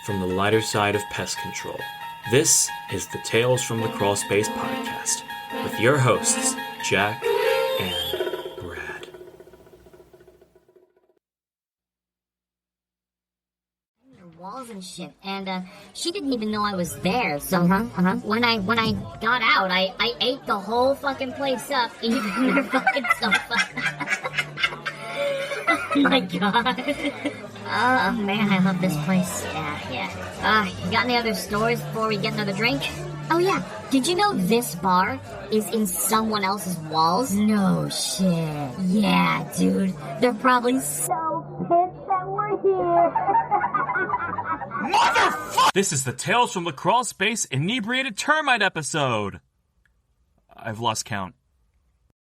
from the lighter side of pest control. This is the Tales from the Crawl Space podcast with your hosts, Jack and Brad. Walls and shit, and she didn't even know I was there. So, when I got out, I ate the whole fucking place up, even their fucking sofa. Oh my god. Oh man, I love this place. Yeah. You got any other stories before we get another drink? Oh yeah, did you know this bar is in someone else's walls? No shit. Yeah, dude. They're probably so pissed that we're here. Motherfucker! This is the Tales from the Crawl Space Inebriated Termite episode. I've lost count.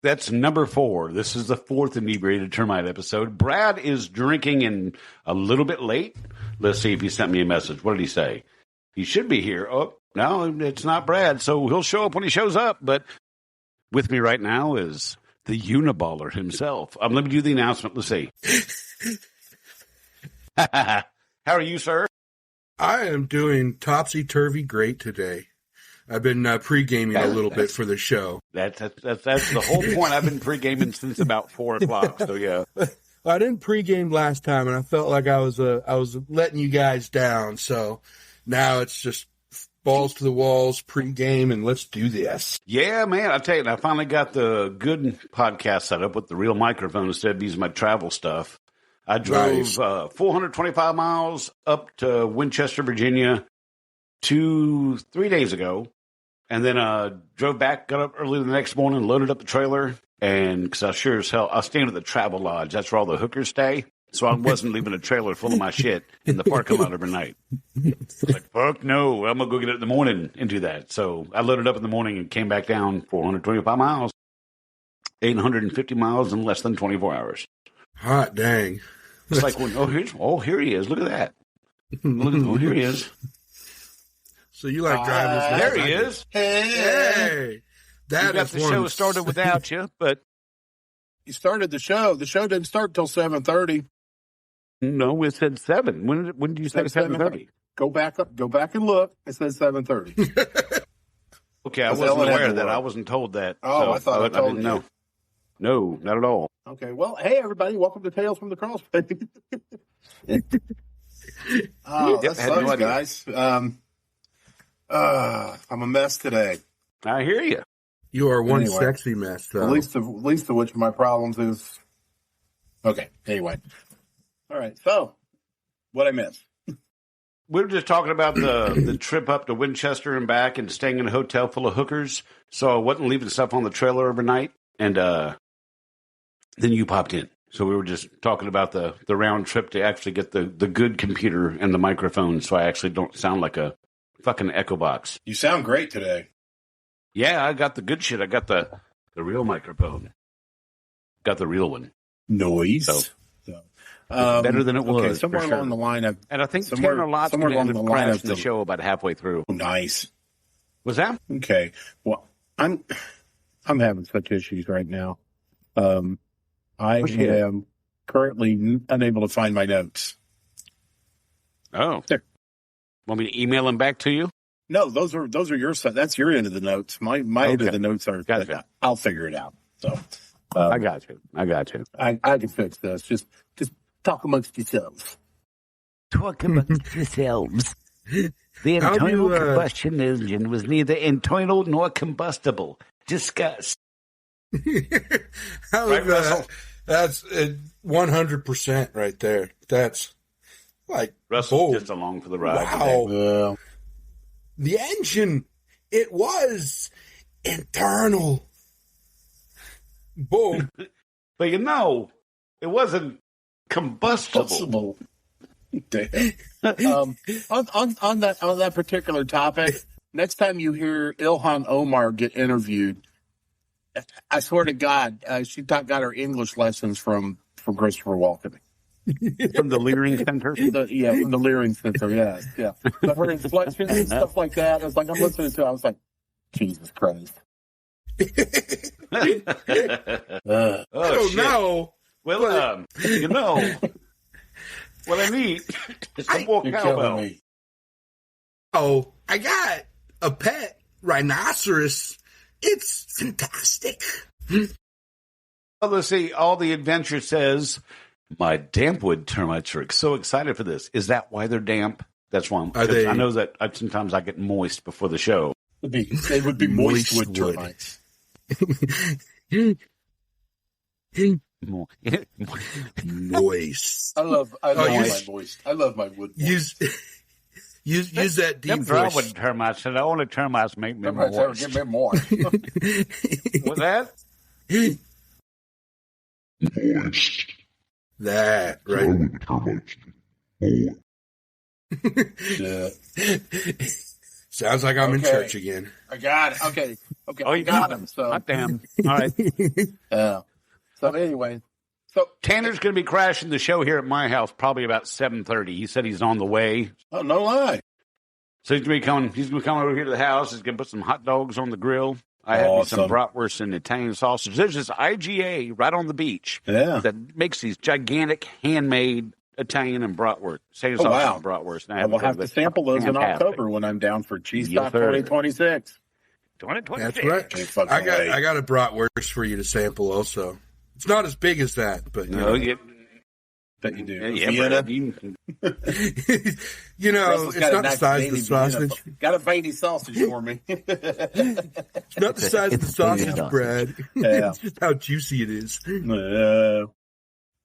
That's number 4. This is the 4th Inebriated Termite episode. Brad is drinking and a little bit late. Let's see if he sent me a message. What did he say? He should be here. Oh, no, it's not Brad, so he'll show up when he shows up. But with me right now is the Uniballer himself. Let me do the announcement. Let's see. How are you, sir? I am doing topsy-turvy great today. I've been pre-gaming a little bit for the show. That's the whole point. I've been pre-gaming since about 4 o'clock. So yeah, I didn't pre-game last time, and I felt like I was letting you guys down. So now it's just balls to the walls, pre-game, and let's do this. Yeah, man. I tell you, I finally got the good podcast set up with the real microphone instead of using my travel stuff. I drove 425 miles up to Winchester, Virginia, 3 days ago. And then drove back, got up early the next morning, loaded up the trailer, and because I sure as hell, I was staying at the Travel Lodge. That's where all the hookers stay. So I wasn't leaving a trailer full of my shit in the parking lot every night. I was like, fuck no, I'm going to go get it in the morning and do that. So I loaded up in the morning and came back down 425 miles, 850 miles in less than 24 hours. Hot dang. It's like, here he is. Look at that. Here he is. So you like driving? There he is. Hey, that got the show started without you, but you started the show. The show didn't start till 7:30. No, it said 7. When did you say 7:30? Go back and look. It says 7:30. Okay, I wasn't aware of that. I wasn't told that. Oh, so I thought I told didn't you. know. No, not at all. Okay, well, hey everybody, welcome to Tales from the Crawl Space. That sucks, guys. I'm a mess today. I hear you. You are one sexy mess, though. Least of which of my problems is. Okay. Anyway. All right. So, what I missed? We were just talking about the trip up to Winchester and back, and staying in a hotel full of hookers. So I wasn't leaving stuff on the trailer overnight, and then you popped in. So we were just talking about the round trip to actually get the good computer and the microphone, so I actually don't sound like a fucking echo box. You sound great today. Yeah, I got the good shit. I got the real microphone. Got the real one. Noise. So better than it was. Okay, somewhere along the line of, and I think Tanner Lott's going to end up crashing the show about halfway through. Oh, nice. Was that? Okay. Well, I'm having such issues right now. I am currently unable to find my notes. Oh. There. Want me to email them back to you? No, those are your side. That's your end of the notes. My end of the notes are. Gotcha. I'll figure it out. So I got you. I can fix this. Just talk amongst yourselves. Talk amongst yourselves. The internal combustion engine was neither internal nor combustible. Discuss. Right, Russell? That's 100% right there. That's like Russell's just along for the ride. Wow. The engine, it was internal. Boom. But it wasn't combustible. Damn. on that particular topic, next time you hear Ilhan Omar get interviewed, I swear to God, she got her English lessons from Christopher Walken. From the Leering Center? From the Leering Center, yeah. But her inflections and stuff like that, I was like, I'm listening to it, I was like, Jesus Christ. I don't know. Well, what I need is some more cowbell. Oh, I got a pet rhinoceros. It's fantastic. Well, let's see. All the Adventure says, my dampwood termites are so excited for this. Is that why they're damp? That's why. I know that sometimes I get moist before the show. They would be moist wood termites. Moist. I love my moist. I love my wood. Use that deep Them voice. drunken termites, and the only termites make me Termites moist. give me more. What's that? That right. Yeah. Sounds like I'm in church again. I got it. Okay. Oh, you got him. So, Hot damn. All right. So anyway, Tanner's going to be crashing the show here at my house probably about 7:30. He said he's on the way. oh, no lie. So he's going to be coming over here to the house. He's going to put some hot dogs on the grill. I had me some Awesome. bratwurst and Italian sausage. There's this IGA right on the beach that makes these gigantic handmade Italian and bratwurst. Italian sausage wow. and bratwurst. And I will have to sample those in October when I'm down for Cheese Stock 2026. 2020. That's right. Can't fucking I wait. got a bratwurst for you to sample also. It's not as big as that, but Bet you do. Vienna. Russell's it's got a not the nice size of the veiny sausage. Vienna. Got a veiny sausage for me. It's not the size of the sausage, Brad. Yeah. It's just how juicy it is.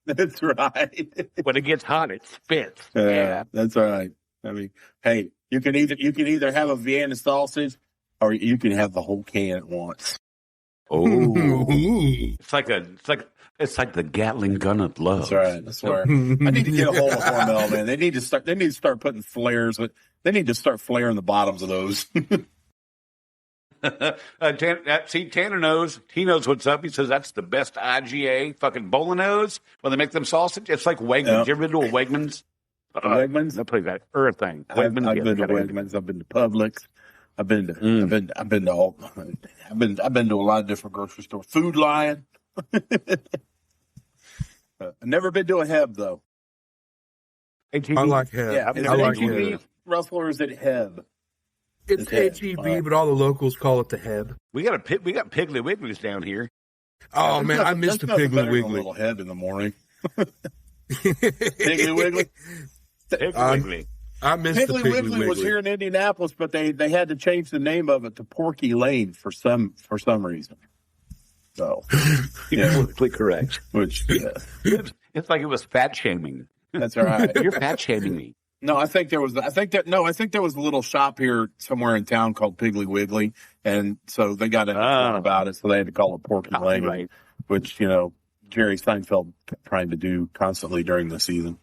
That's right. When it gets hot, it spits. Yeah, that's right. I mean, hey, you can either have a Vienna sausage or you can have the whole can at once. Oh, it's like the Gatling gun of love. That's right. That's where I need to get a hold of Hormel, man. They need to start putting flares. They need to start flaring the bottoms of those. Tanner knows. He knows what's up. He says that's the best IGA fucking Bolanos when they make them sausage. It's like Wegmans. Yep. You ever been to a Wegmans? Wegmans? They play that thing. I've Wegmans. been to Wegmans. I've been to Publix. I've been to a lot of different grocery stores. Food Lion. I've never been to a Heb though. I like Heb. Yeah, I like HEB, Heb. Russell, or is it Heb? It's Heb. HEB, but all the locals call it the Heb. We got Piggly Wigglies down here. Oh man, I missed the There's nothing Piggly better than a Wiggly. little Heb in the morning. Piggly Wiggly. Piggly Wiggly. I missed the Piggly Piggly Wiggly was here in Indianapolis, but they had to change the name of it to Porky Lane for some reason. So, You're completely correct. which It's like it was fat shaming. that's all right. You're fat shaming me. No, I think there was a little shop here somewhere in town called Piggly Wiggly, and so they got in about it, so they had to call it Porky Lane, Right. which Jerry Seinfeld trying to do constantly during the season.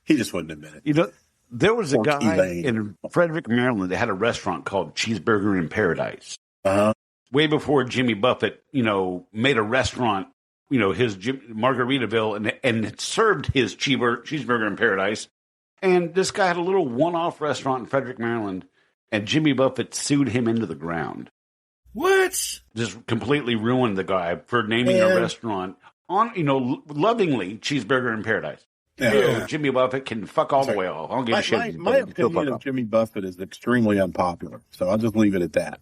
He just wouldn't admit it. There was a Porky guy Lane. in Frederick, Maryland that had a restaurant called Cheeseburger in Paradise. Uh-huh. Way before Jimmy Buffett, made a restaurant, his Margaritaville, and served his cheeseburger in Paradise. And this guy had a little one-off restaurant in Frederick, Maryland, and Jimmy Buffett sued him into the ground. What? Just completely ruined the guy for naming a restaurant on, lovingly Cheeseburger in Paradise. Yeah. Jimmy Buffett can fuck all the way off. I don't give a shit. My opinion of Jimmy Buffett is extremely unpopular, so I'll just leave it at that.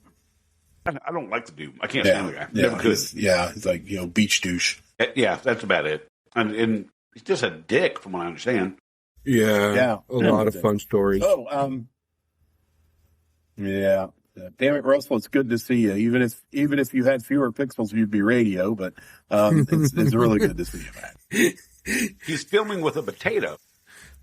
I don't like the dude. I can't stand the guy. Never could. He's like beach douche. Yeah, that's about it. And he's just a dick, from what I understand. Yeah. A lot of fun stories. Oh, yeah. Damn it, Russell! It's good to see you. Even if you had fewer pixels, you'd be radio. But it's really good to see you, man. He's filming with a potato.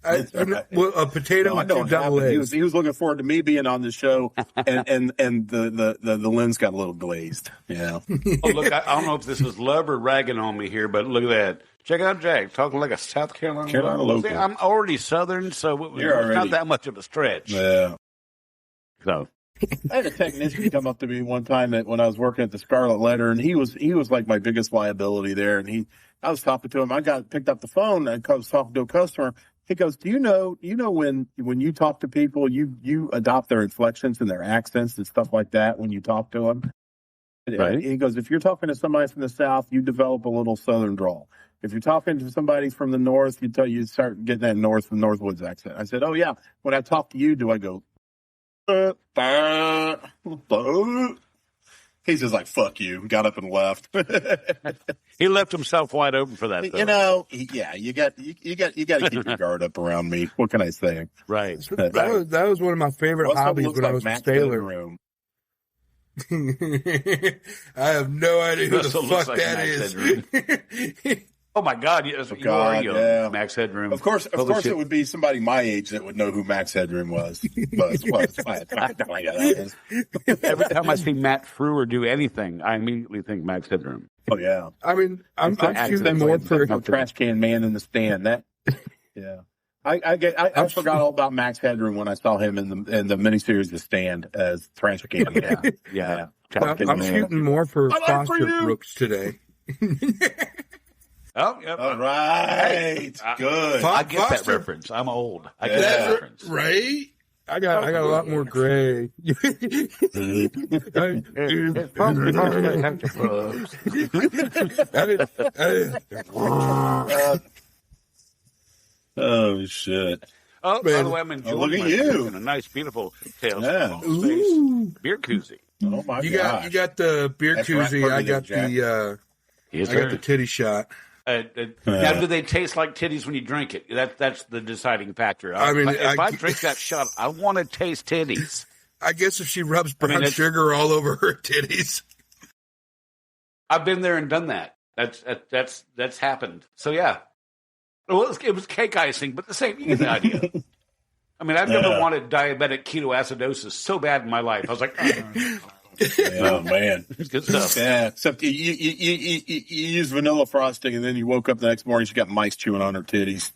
A potato with two double eggs. He was looking forward to me being on the show, and the lens got a little glazed. Yeah. Oh, look, I don't know if this is love or ragging on me here, but look at that. Check out Jack talking like a South Carolina local. See, I'm already Southern, so it's not that much of a stretch. Yeah. So I had a technician come up to me one time when I was working at the Scarlet Letter, and he was like my biggest liability there. And I was talking to him. I picked up the phone and I was talking to a customer. He goes, "Do you know when you talk to people, you adopt their inflections and their accents and stuff like that when you talk to them?" Right. He goes, "If you're talking to somebody from the South, you develop a little Southern drawl. If you're talking to somebody from the North, you start getting that Northwoods accent." I said, "Oh yeah. When I talk to you, do I go?" He's just like, fuck you. Got up and left. He left himself wide open for that, though. You know, you got to keep your guard up around me. What can I say? Right. That was one of my favorite hobbies when I was a sailor. Room. I have no idea who the fuck that is. Oh my God! Yes, you are young, Max Headroom. Of course, it would be somebody my age that would know who Max Headroom was. Every time I see Matt Frewer do anything, I immediately think Max Headroom. Oh yeah. I mean, I'm shooting more for trash can man in the stand. That, yeah. I forgot all about Max Headroom when I saw him in the miniseries The Stand as trash can. Yeah. I'm shooting more for Foster Brooks today. Oh, yep. All right. Good. I get that reference. I'm old. I get that reference. Right? I got a lot more gray. Oh shit. Oh, by the way, I'm enjoying look at you. A nice, beautiful Tales from Space beer koozie. Oh my god. You got the beer koozie. I got the titty shot. Now, do they taste like titties when you drink it? That's the deciding factor. I mean, if I drink that shot, I want to taste titties. I guess if she rubs brown sugar all over her titties. I've been there and done that. That's happened. So yeah, well, it was cake icing, but the same. You get the idea. I mean, I've never wanted diabetic ketoacidosis so bad in my life. I was like, oh man, good stuff. Yeah, except you use vanilla frosting, and then you woke up the next morning, she got mice chewing on her titties.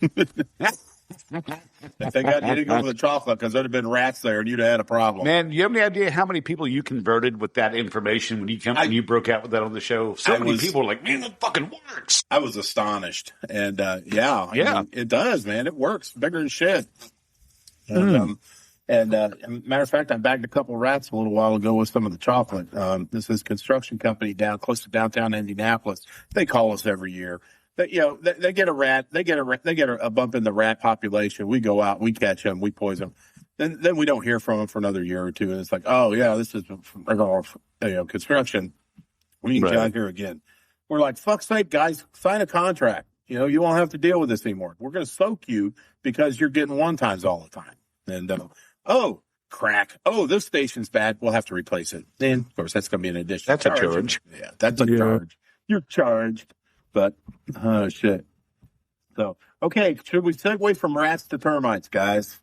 Thank God you didn't go for the chocolate, because there'd have been rats there, and you'd have had a problem. Man, do you have any idea how many people you converted with that information when you broke out with that on the show? So many people were like, "Man, that fucking works." I was astonished, and I mean, it does, man. It works bigger than shit. And matter of fact, I bagged a couple rats a little while ago with some of the chocolate. This is a construction company down close to downtown Indianapolis. They call us every year. They get a rat. They get a bump in the rat population. We go out, we catch them, we poison them. Then we don't hear from them for another year or two. And it's like, oh yeah, this is construction. We need you out here again. We're like, fuck's sake, guys, sign a contract. You won't have to deal with this anymore. We're going to soak you because you're getting one-times all the time. And oh, crack. Oh, this station's bad. We'll have to replace it. Then, of course, that's going to be an additional charge. That's a charge. Yeah, that's a charge. You're charged. But, oh, shit. So, okay, should we segue from rats to termites, guys?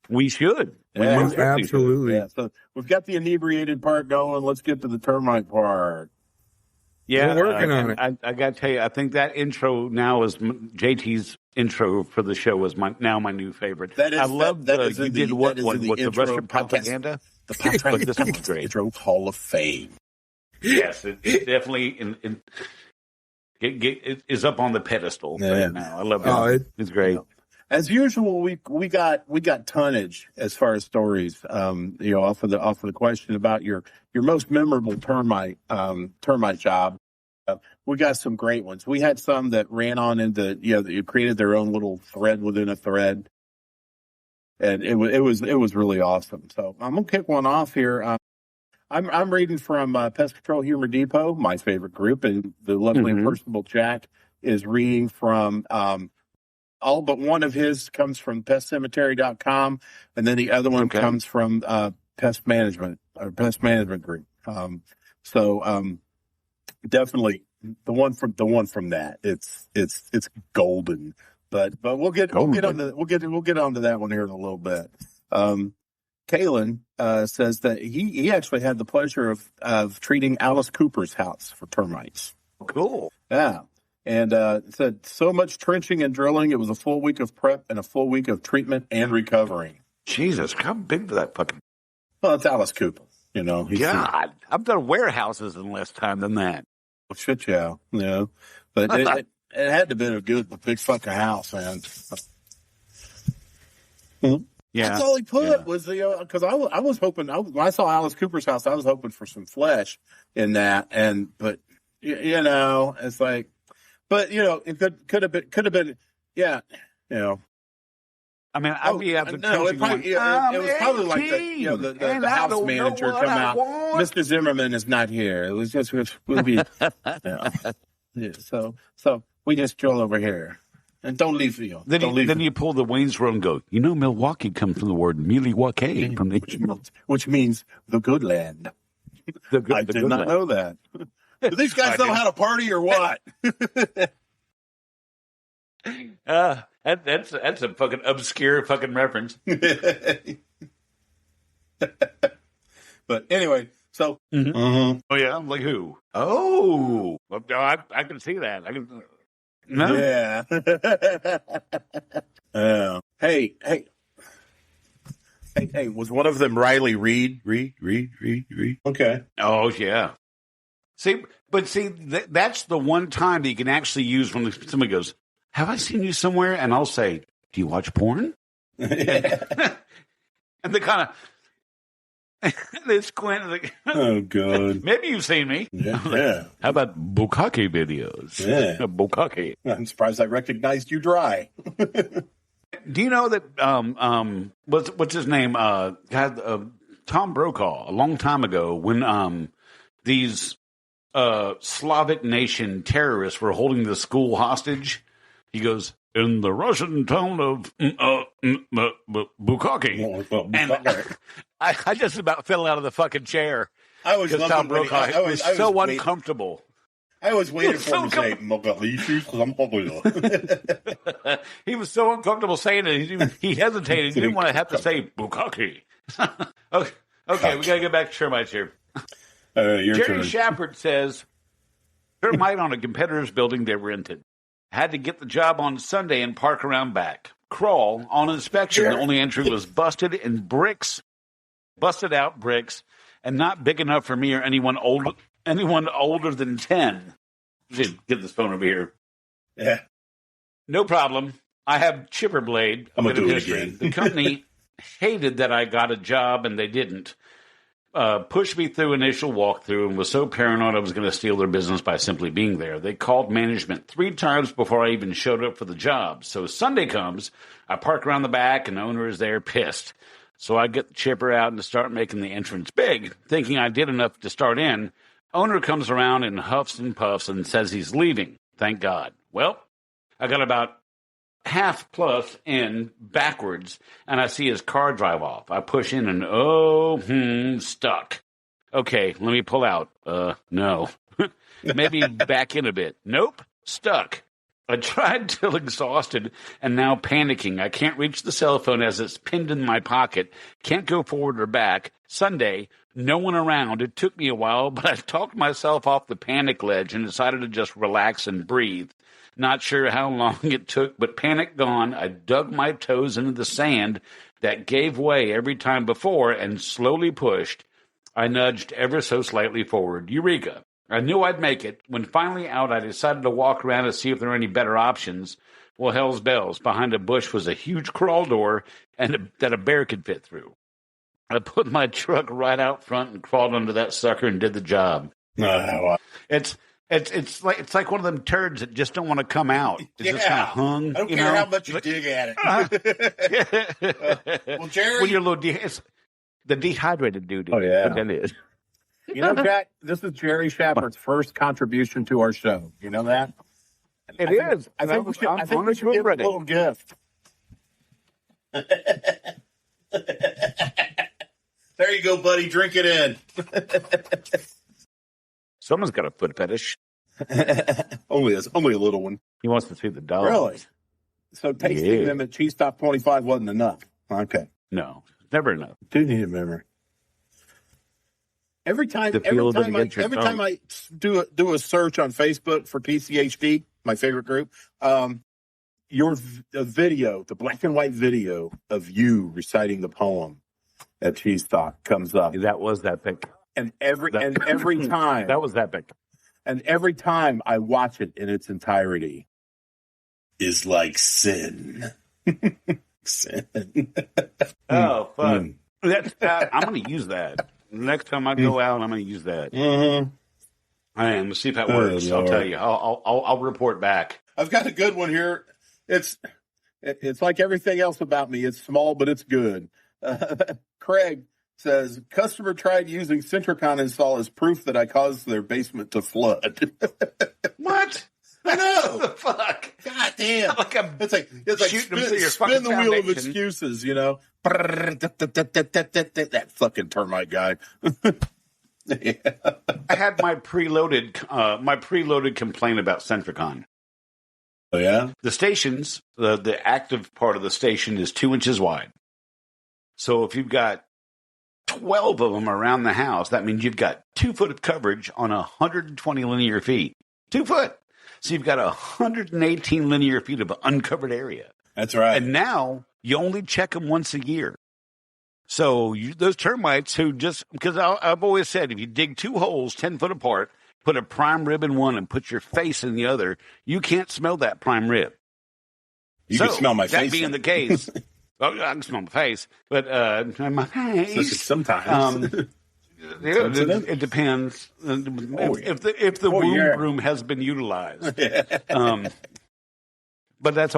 We should. Yeah, absolutely. Yeah, so we've got the inebriated part going. Let's get to the termite part. Yeah, we're working on it. I got to tell you, I think that intro now is JT's intro for the show is my new favorite. I love that you did what with the Russian propaganda. The podcast, this one's great. Intro Hall of Fame. Yes, it definitely it is up on the pedestal right now. I love it. It's great. As usual, we got tonnage as far as stories. Off of the question about your most memorable termite job. We got some great ones. We had some that ran on into that created their own little thread within a thread, and it was really awesome. So I'm gonna kick one off here. I'm reading from Pest Control Humor Depot, my favorite group, and the lovely and personable Jack is reading from. All but one of his comes from pestcemetery.com, and then the other one comes from Pest Management Group. Definitely the one from that. It's golden. But we'll get onto that one here in a little bit. Kalen says that he actually had the pleasure of treating Alice Cooper's house for termites. Cool. Yeah. And said so much trenching and drilling. It was a full week of prep and a full week of treatment and recovering. Jesus, how big for that fucking? Well, it's Alice Cooper. God, I've done warehouses in less time than that. Well, shit, yeah. But it had to be a big fucking house, man. Yeah, that's all he put was because I was hoping when I saw Alice Cooper's house, I was hoping for some flesh in that, but it's like. But it could have been I mean, I'd be at the no, it was probably like the house manager come out. Mr. Zimmerman is not here. It was just we'll be. So we just stroll over here and don't leave. Then you pull the Wayne's World and go. Milwaukee comes from the word Milwaukee, which means the good land. I did not know that. Do these guys know how to party or what? That's a fucking obscure fucking reference. But anyway, so oh yeah, I'm like who? Oh, well, no, I can see that. I can. No. Yeah. Hey. Was one of them Riley Reed? Reed. Okay. Oh yeah. See, that's the one time that you can actually use when somebody goes, "Have I seen you somewhere?" And I'll say, "Do you watch porn?" And they kind of they squint like, "Oh God, maybe you've seen me." Yeah. How about bukkake videos? Yeah, bukkake. I'm surprised I recognized you dry. Do you know that what's his name? Tom Brokaw a long time ago when these Slavic nation terrorists were holding the school hostage. He goes, in the Russian town of Bukkake. And I just about fell out of the fucking chair. I was Tom Brokaw was so uncomfortable. I was waiting for him to say, he was so uncomfortable saying it. He hesitated. He didn't want to have to say Bukkake. Okay, we got to get back to termites here. Jerry Shepard says, termite on a competitor's building they rented. Had to get the job on Sunday and park around back. Crawl on inspection. The only entry was busted out bricks, and not big enough for me or anyone older than 10. Get this phone over here. Yeah. No problem. I have chipper blade. I'm going to do it again. The company hated that I got a job and they didn't. Pushed me through initial walkthrough and was so paranoid I was going to steal their business by simply being there. They called management 3 times before I even showed up for the job. So Sunday comes, I park around the back and the owner is there pissed. So I get the chipper out and start making the entrance big, thinking I did enough to start in. Owner comes around and huffs and puffs and says he's leaving. Thank God. Well, I got about half plus in backwards, and I see his car drive off. I push in and stuck. Okay, let me pull out. No. Maybe back in a bit. Nope, stuck. I tried till exhausted and now panicking. I can't reach the cell phone as it's pinned in my pocket. Can't go forward or back. Sunday, no one around. It took me a while, but I talked myself off the panic ledge and decided to just relax and breathe. Not sure how long it took, but panic gone. I dug my toes into the sand that gave way every time before and slowly pushed. I nudged ever so slightly forward. Eureka! I knew I'd make it. When finally out, I decided to walk around to see if there were any better options. Well, hell's bells. Behind a bush was a huge crawl door that a bear could fit through. I put my truck right out front and crawled under that sucker and did the job. It's like one of them turds that just don't want to come out. It's just kind of hung. I don't care how much you dig at it. Well, Jerry, when you're a little it's the dehydrated dude. Oh yeah, that is. You know, Jack, this is Jerry Shepard's first contribution to our show. You know that? It is. I think we should give a little gift. There you go, buddy. Drink it in. Someone's got a foot fetish. only a little one. He wants to see the dog. Really? So tasting them at Cheese Stop 25 wasn't enough. Okay. No, never enough. Do need a memory. Every time I do a search on Facebook for TCHD, my favorite group, your video, the black and white video of you reciting the poem at Cheese Talk comes up. That was that pic. And every time that was that pic. And every time I watch it in its entirety is like sin. Sin. Oh, fun. I'm going to use that. Next time I go out, I'm going to use that. Mm-hmm. I am. Let's see if that works. I'll tell you. I'll report back. I've got a good one here. It's It's like everything else about me. It's small, but it's good. Craig says, customer tried using Centricon install as proof that I caused their basement to flood. What? I know. What the fuck? God damn. It's like shooting them through your spin the fucking wheel of foundation. excuses, you know. That fucking termite guy. Yeah. I had my preloaded complaint about Centricon. Oh, yeah? The stations, the active part of the station is 2 inches wide. So if you've got 12 of them around the house, that means you've got 2 foot of coverage on 120 linear feet. 2 foot. So you've got 118 linear feet of uncovered area. That's right. And now you only check them once a year. So those termites who because I've always said, if you dig 2 holes 10 foot apart, put a prime rib in one and put your face in the other, you can't smell that prime rib. You can smell my face. That being the case, I can smell my face, but my face. Sometimes. It depends. If the womb room has been utilized. But that's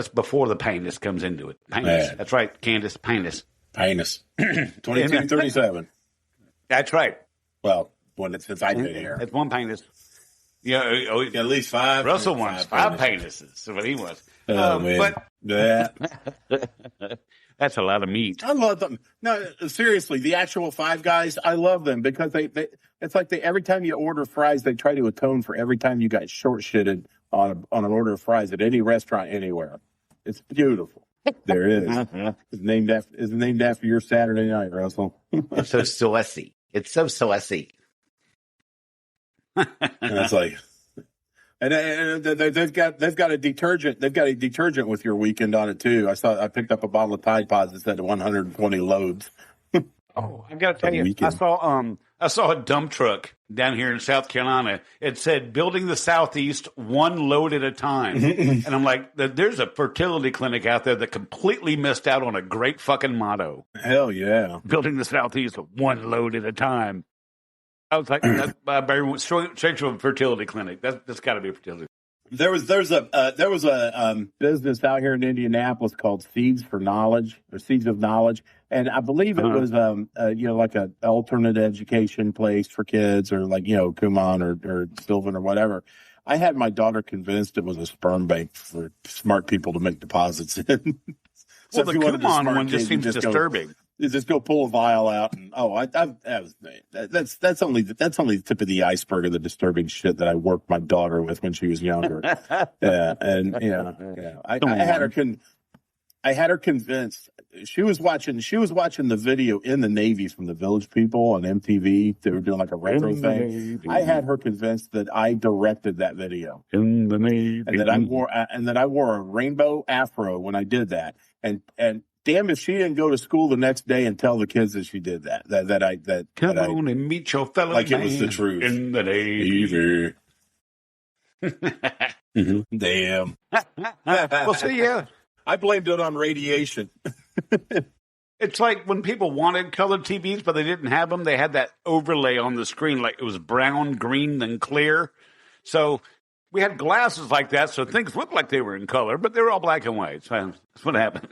before the penis comes into it. Penis. That's right, Candace. Penis. 2237. That's right. Well, since I did here. It's one penis. Yeah, At least 5. Russell wants 5 penises. That's what he wants. Oh, man. But that's a lot of meat. I love them. No, seriously, the actual Five Guys, I love them because it's like every time you order fries, they try to atone for every time you got short shitted on an order of fries at any restaurant anywhere. It's beautiful. There is. It's named after your Saturday night, Russell. It's so Celeste. It's so Celeste. And it's like, and they've got a detergent. They've got a detergent with your weekend on it too. I picked up a bottle of Tide Pods that said 120 loads. Oh, I've got to tell you, I saw a dump truck down here in South Carolina. It said building the Southeast 1 load at a time. And I'm like, there's a fertility clinic out there that completely missed out on a great fucking motto. Hell yeah. Building the Southeast 1 load at a time. I was like, straight to a fertility clinic. That's got to be a fertility. There was a business out here in Indianapolis called Seeds for Knowledge or Seeds of Knowledge, and I believe it was like an alternate education place for kids, or like Kumon or Sylvan or whatever. I had my daughter convinced it was a sperm bank for smart people to make deposits in. So the Kumon one just seems disturbing. You just go pull a vial out, and that's only the tip of the iceberg of the disturbing shit that I worked my daughter with when she was younger. I had her convinced. She was watching the video in the Navy from the Village People on MTV. They were doing like a retro thing. I had her convinced that I directed that video in the Navy, and that I wore a rainbow afro when I did that, and. Damn if she didn't go to school the next day and tell the kids that she did that. Come on and meet your fellow like it was the truth. In the Navy. Damn. Well, see, yeah. I blamed it on radiation. It's like when people wanted colored TVs, but they didn't have them. They had that overlay on the screen, like it was brown, green, then clear. So we had glasses like that, so things looked like they were in color, but they were all black and white. So that's what happened.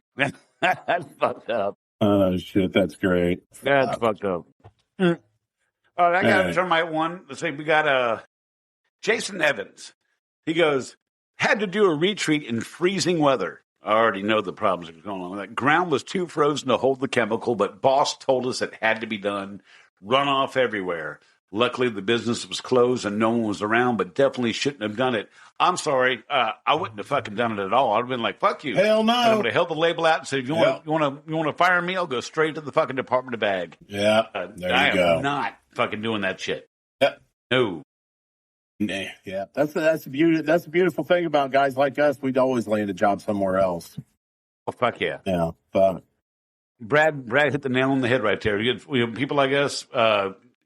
That's fucked up. Oh, shit, that's great. That's fucked up. All right, I got a termite one. Let's see, we got Jason Evans. He goes, had to do a retreat in freezing weather. I already know the problems that are going on with that. Ground was too frozen to hold the chemical, but boss told us it had to be done. Runoff everywhere. Luckily, the business was closed and no one was around, but definitely shouldn't have done it. I'm sorry. I wouldn't have fucking done it at all. I'd have been like, fuck you. Hell no. I would have held the label out and said, if you want to fire me, I'll go straight to the fucking Department of Ag. Yeah. There you go. I'm not fucking doing that shit. Yep. No. Yeah. That's the beautiful thing about guys like us. We'd always land a job somewhere else. Oh, fuck yeah. Yeah. Fuck. Brad hit the nail on the head right there. People like us,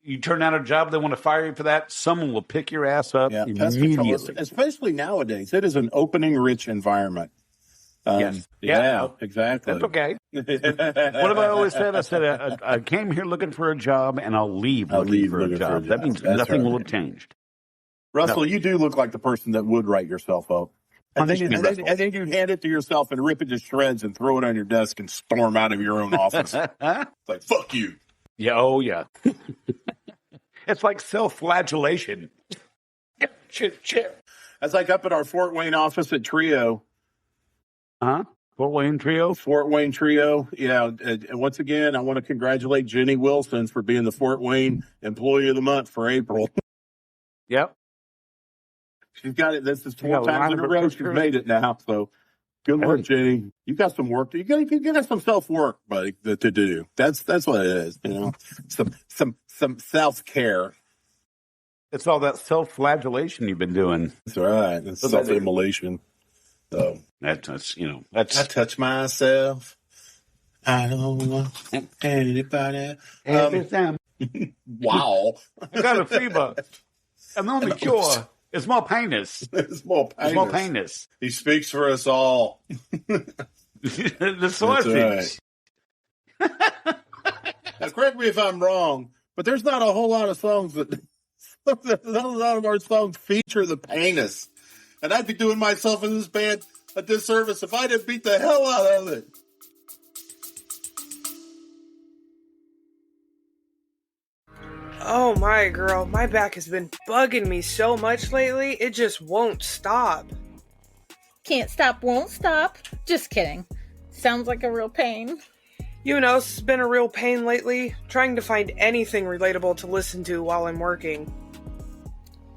you turn down a job, they want to fire you for that, someone will pick your ass up immediately. Especially nowadays. It is an opening-rich environment. Yes. Yeah, exactly. That's okay. What have I always said? I said, I came here looking for a job, and I'll leave looking for a job. That means nothing will have changed. Russell, you do look like the person that would write yourself up. And then you hand it to yourself and rip it to shreds and throw it on your desk and storm out of your own office. It's like, fuck you. Yeah, oh yeah. It's like self-flagellation. Shit. That's like up at our Fort Wayne office at Trio. Huh? Fort Wayne Trio? Fort Wayne Trio. Yeah. And once again, I want to congratulate Jenny Wilson for being the Fort Wayne Employee of the Month for April. Yep. She's got it. This is 4 times in a row she's made it now. So good work, Jenny. You got some work. You got some self-work, buddy, to do. That's what it is. You know, some self-care. It's all that self-flagellation you've been doing. That's right. It's self-immolation. So that's I touch myself. I don't want anybody. Every time. Wow. I got a fever. And the only cure is more penis. It's more penis. He speaks for us all. The sausage. Right. Now, correct me if I'm wrong, but there's not a whole lot of songs that not a lot of our songs feature the penis. And I'd be doing myself in this band a disservice if I didn't beat the hell out of it. Oh my girl, my back has been bugging me so much lately, it just won't stop. Can't stop, won't stop. Just kidding. Sounds like a real pain. You know, it's been a real pain lately, trying to find anything relatable to listen to while I'm working.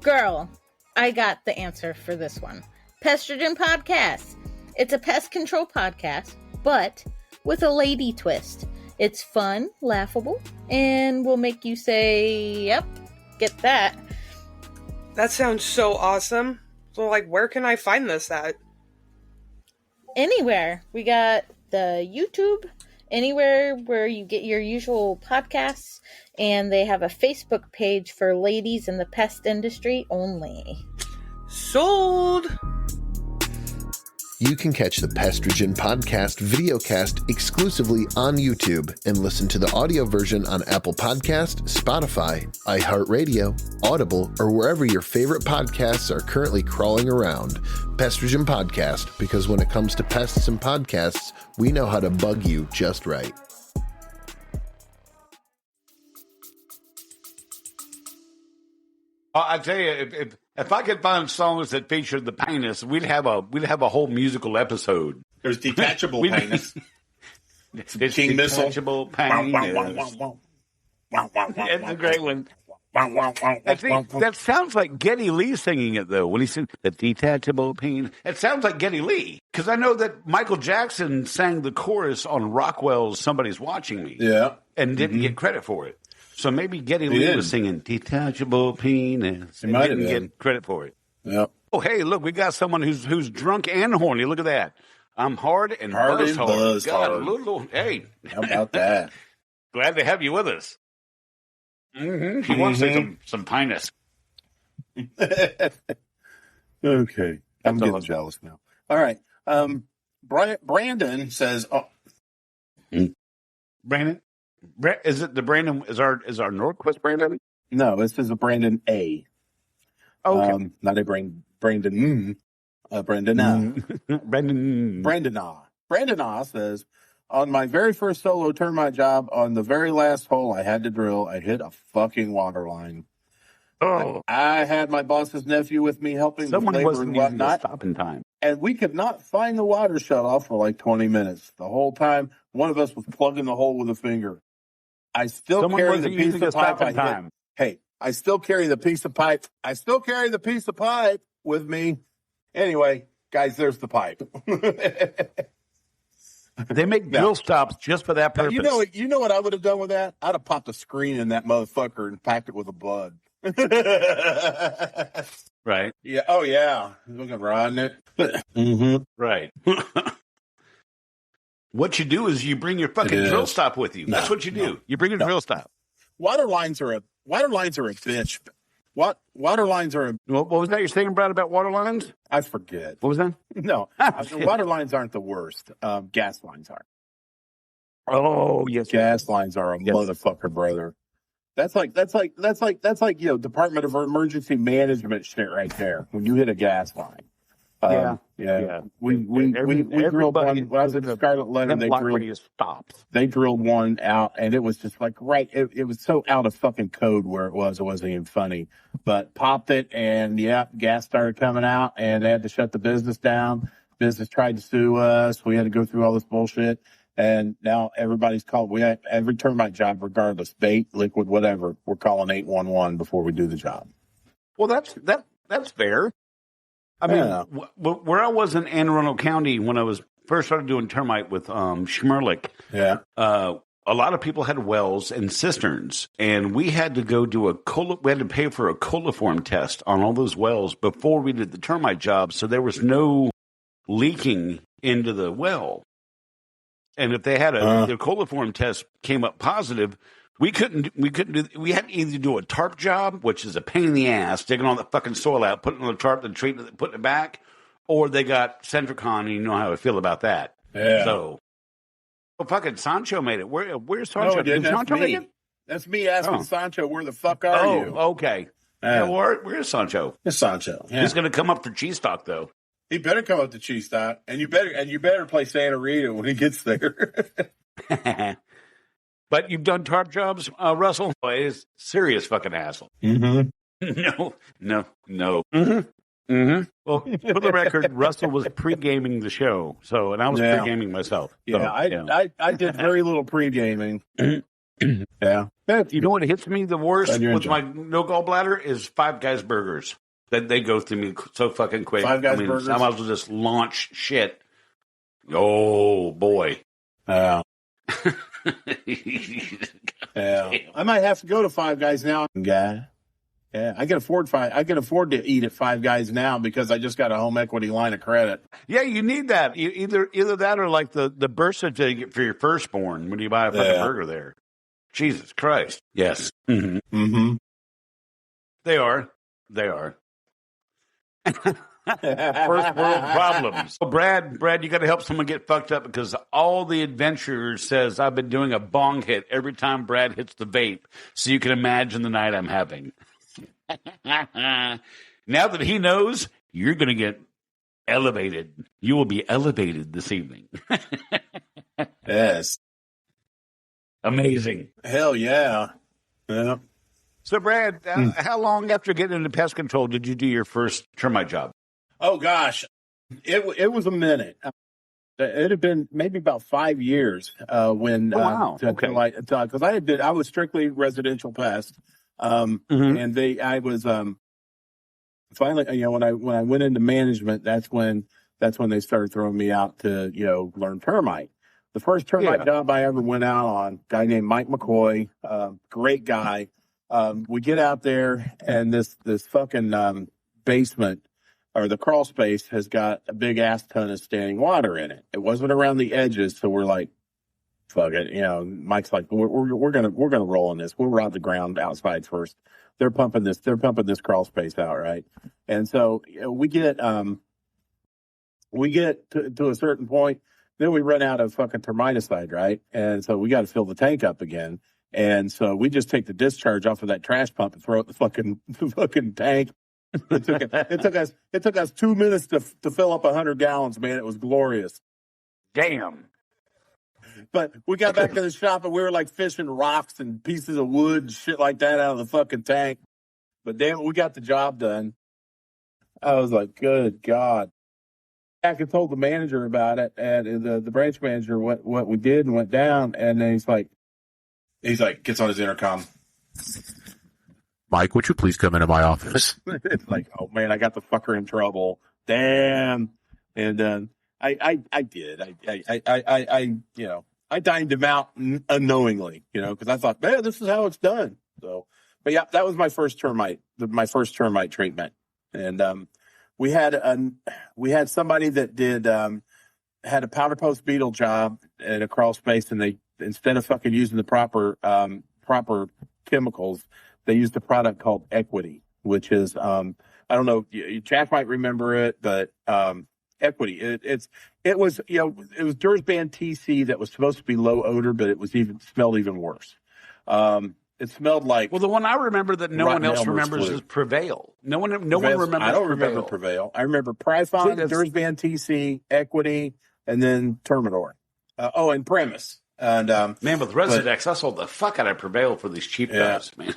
Girl, I got the answer for this one. Pestrogen Podcast. It's a pest control podcast, but with a lady twist. It's fun, laughable, and will make you say, yep, get that. That sounds so awesome. So, where can I find this at? Anywhere. We got the YouTube, anywhere where you get your usual podcasts, and they have a Facebook page for ladies in the pest industry only. Sold! You can catch the Pestrogen Podcast videocast exclusively on YouTube and listen to the audio version on Apple Podcast, Spotify, iHeartRadio, Audible, or wherever your favorite podcasts are currently crawling around. Pestrogen Podcast, because when it comes to pests and podcasts, we know how to bug you just right. I tell you, if I could find songs that featured the penis, we'd have a whole musical episode. There's detachable penis. It's King Missile. Detachable penis. It's a great one. I think that sounds like Geddy Lee singing it, though. When he sings the detachable penis, it sounds like Geddy Lee. Because I know that Michael Jackson sang the chorus on Rockwell's "Somebody's Watching Me." Yeah, and didn't get credit for it. So maybe Geddy Lee was singing detachable penis and didn't get credit for it. Yep. Oh, hey, look, we got someone who's drunk and horny. Look at that. I'm hard and buzz hard. God, little, hey. How about that? Glad to have you with us. Mm-hmm. She wants to say some penis. Okay. I'm getting jealous now. All right. Brandon says, Brandon? Is it the Brandon? Is our Norquist Brandon? No, this is a Brandon A. Okay. Not a Brandon. Brandon A says, on my very first solo termite job, on the very last hole I had to drill, I hit a fucking water line. Oh. I had my boss's nephew with me helping with labor and whatnot. Stop in time. And we could not find the water shut off for like 20 minutes. The whole time, one of us was plugging the hole with a finger. I still carry the piece of pipe I hit. Hey, I still carry the piece of pipe. With me. Anyway, guys, there's the pipe. They make drill stops just for that purpose. You know what I would have done with that? I'd have popped a screen in that motherfucker and packed it with a bud. Right. Yeah. Oh, yeah. Looking riding it. Mm-hmm. Right. What you do is you bring your fucking drill stop with you. That's what you do. You bring a drill stop. Water lines are a bitch. Water lines are a... What was that you're saying about water lines? I forget. What was that? No. Water lines aren't the worst. Gas lines are. Oh, yes. Gas lines are a motherfucker, brother. That's like Department of Emergency Management shit right there. When you hit a gas line. Yeah. We drilled one. When I was at Scarlet Letter, they drilled one out, and it was just like it was so out of fucking code where it wasn't even funny. But popped it, and gas started coming out, and they had to shut the business down. Business tried to sue us. We had to go through all this bullshit, and now everybody's called. We have every termite job, regardless, bait, liquid, whatever. We're calling 811 before we do the job. Well, that's fair. I mean, where I was in Anne Arundel County when I was first started doing termite with Schmerlich, a lot of people had wells and cisterns, and we had to go do we had to pay for a coliform test on all those wells before we did the termite job, so there was no leaking into the well. And if they had their coliform test came up positive, we had to either do a tarp job, which is a pain in the ass, digging all the fucking soil out, putting it on the tarp, then treating it, putting it back, or they got Centricon, and you know how I feel about that. Yeah. So, fucking Sancho made it. Where's Sancho? Did Sancho make it? That's me asking Sancho, where the fuck are you? Okay. Where's Sancho? It's Sancho. Yeah. He's going to come up for cheese stock, though. He better come up to cheese stock, and you better play Santa Rita when he gets there. But you've done tarp jobs, Russell? It's serious fucking hassle. Mm-hmm. No. Mm-hmm. Mm-hmm. Well, for the record, Russell was pre-gaming the show, and I was pre-gaming myself. I did very little pre-gaming. Yeah. You know what hits me the worst with my no gallbladder is Five Guys burgers. That they go through me so fucking quick. Five Guys burgers. I might as well just launch shit. Oh boy. Yeah. I might have to go to Five Guys now, guy. Yeah, I can afford to eat at Five Guys now because I just got a home equity line of credit. Yeah, you need that. Either that or like the birth certificate for your firstborn when you buy a fucking burger there. Jesus Christ. Yes. Mm-hmm. Mm-hmm. They are. First world problems. So Brad, you got to help someone get fucked up because all the adventurers says I've been doing a bong hit every time Brad hits the vape, so you can imagine the night I'm having. Now that he knows, you're going to get elevated. You will be elevated this evening. Yes. Amazing. Hell yeah. Yeah. So, Brad, how long after getting into pest control did you do your first termite job? Oh, gosh. It was a minute. It had been maybe about 5 years when because I was strictly residential pest. And I was finally, when I went into management, that's when they started throwing me out to, learn termite. The first termite job I ever went out on, a guy named Mike McCoy, great guy. We get out there and this fucking basement or the crawl space has got a big ass ton of standing water in it. It wasn't around the edges, so we're like, fuck it. Mike's like, we're gonna roll in this. We'll rot the ground outside first. They're pumping this crawl space out, right? And so we get to a certain point, then we run out of fucking termiticide, right? And so we got to fill the tank up again. And so we just take the discharge off of that trash pump and throw it in the fucking tank. It took us 2 minutes to fill up 100 gallons, man. It was glorious. Damn. But we got back to the shop and we were like fishing rocks and pieces of wood and shit like that out of the fucking tank. But damn it, we got the job done. I was like, good God. I told the manager about it, and the branch manager what we did and went down, and then he's like, gets on his intercom. Mike, would you please come into my office? It's like, oh man, I got the fucker in trouble. Damn. And I did. I dined him out unknowingly, because I thought, man, this is how it's done. So, but yeah, that was my first termite treatment. And we had somebody that did had a powder post beetle job at a crawl space, and they, instead of fucking using the proper chemicals, they used a product called Equity, which is I don't know, Jack might remember it, but Equity, it was Dursban TC that was supposed to be low odor, but it was smelled even worse. It smelled like. Well, the one I remember that no one else Elmer's remembers glue. is Prevail. No one remembers. I don't remember Prevail. I remember Prython, Dursban TC, Equity, and then Terminator. And Premise. And man, with Residex, I sold the fuck out of Prevail for these cheap guys, man.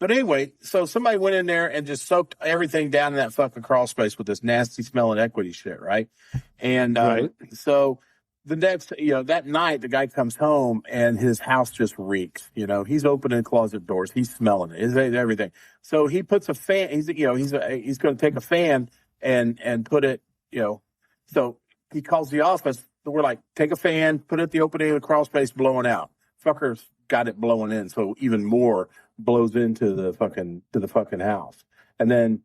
But anyway, so somebody went in there and just soaked everything down in that fucking crawl space with this nasty smelling Equity shit, right? And so the next, that night, the guy comes home and his house just reeks. He's opening closet doors, he's smelling it, everything. So he puts a fan. He's going to take a fan and put it. So he calls the office. We're like, take a fan, put it at the opening of the crawl space, blowing out. Fuckers got it blowing in, so even more blows into the fucking house. And then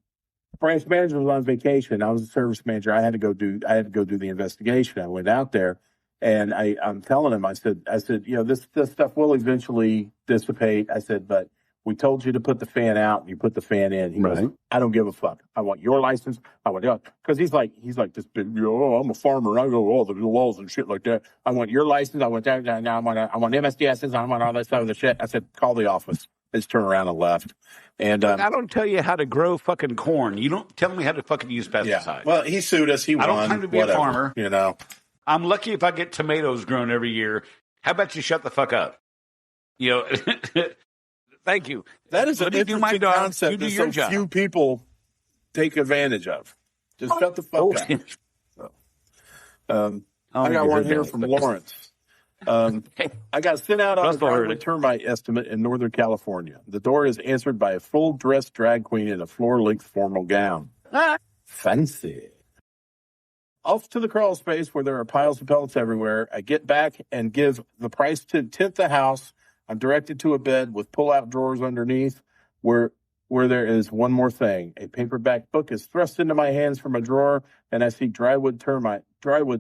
branch manager was on vacation. I was a service manager. I had to go do the investigation. I went out there and I'm telling him, I said, this stuff will eventually dissipate. I said, but we told you to put the fan out and you put the fan in. He goes, I don't give a fuck. I want your license. I want because he's like this big, I'm a farmer. I go all the laws and shit like that. I want your license. I want that. Now I want MSDSs. I want all that stuff of the shit. I said, call the office. They just turned around and left. And I don't tell you how to grow fucking corn. You don't tell me how to fucking use pesticides. Yeah. Well, he sued us. He won. I don't claim to be a farmer. I'm lucky if I get tomatoes grown every year. How about you shut the fuck up? Thank you. That is an interesting concept that so few people take advantage of. Just shut the fuck up. I got one here from Lawrence. I got sent out on a termite estimate in Northern California. The door is answered by a full-dressed drag queen in a floor-length formal gown. Fancy. Off to the crawl space where there are piles of pellets everywhere. I get back and give the price to tint the house. I'm directed to a bed with pull-out drawers underneath where there is one more thing. A paperback book is thrust into my hands from a drawer, and I see drywood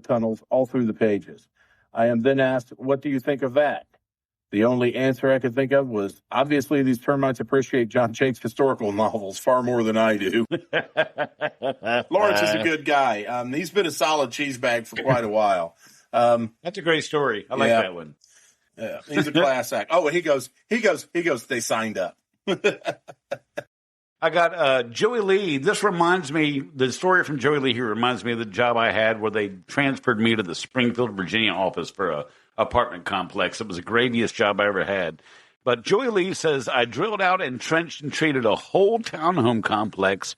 tunnels all through the pages. I am then asked, what do you think of that? The only answer I could think of was, obviously these termites appreciate John Jake's historical novels far more than I do. Lawrence is a good guy. He's been a solid cheese bag for quite a while. That's a great story. I like that one. Yeah, he's a class act. Oh, and he goes, they signed up. I got Joey Lee. This reminds me, the story from Joey Lee here reminds me of the job I had where they transferred me to the Springfield, Virginia office for a apartment complex. It was the graviest job I ever had. But Joey Lee says, I drilled out and trenched and treated a whole townhome complex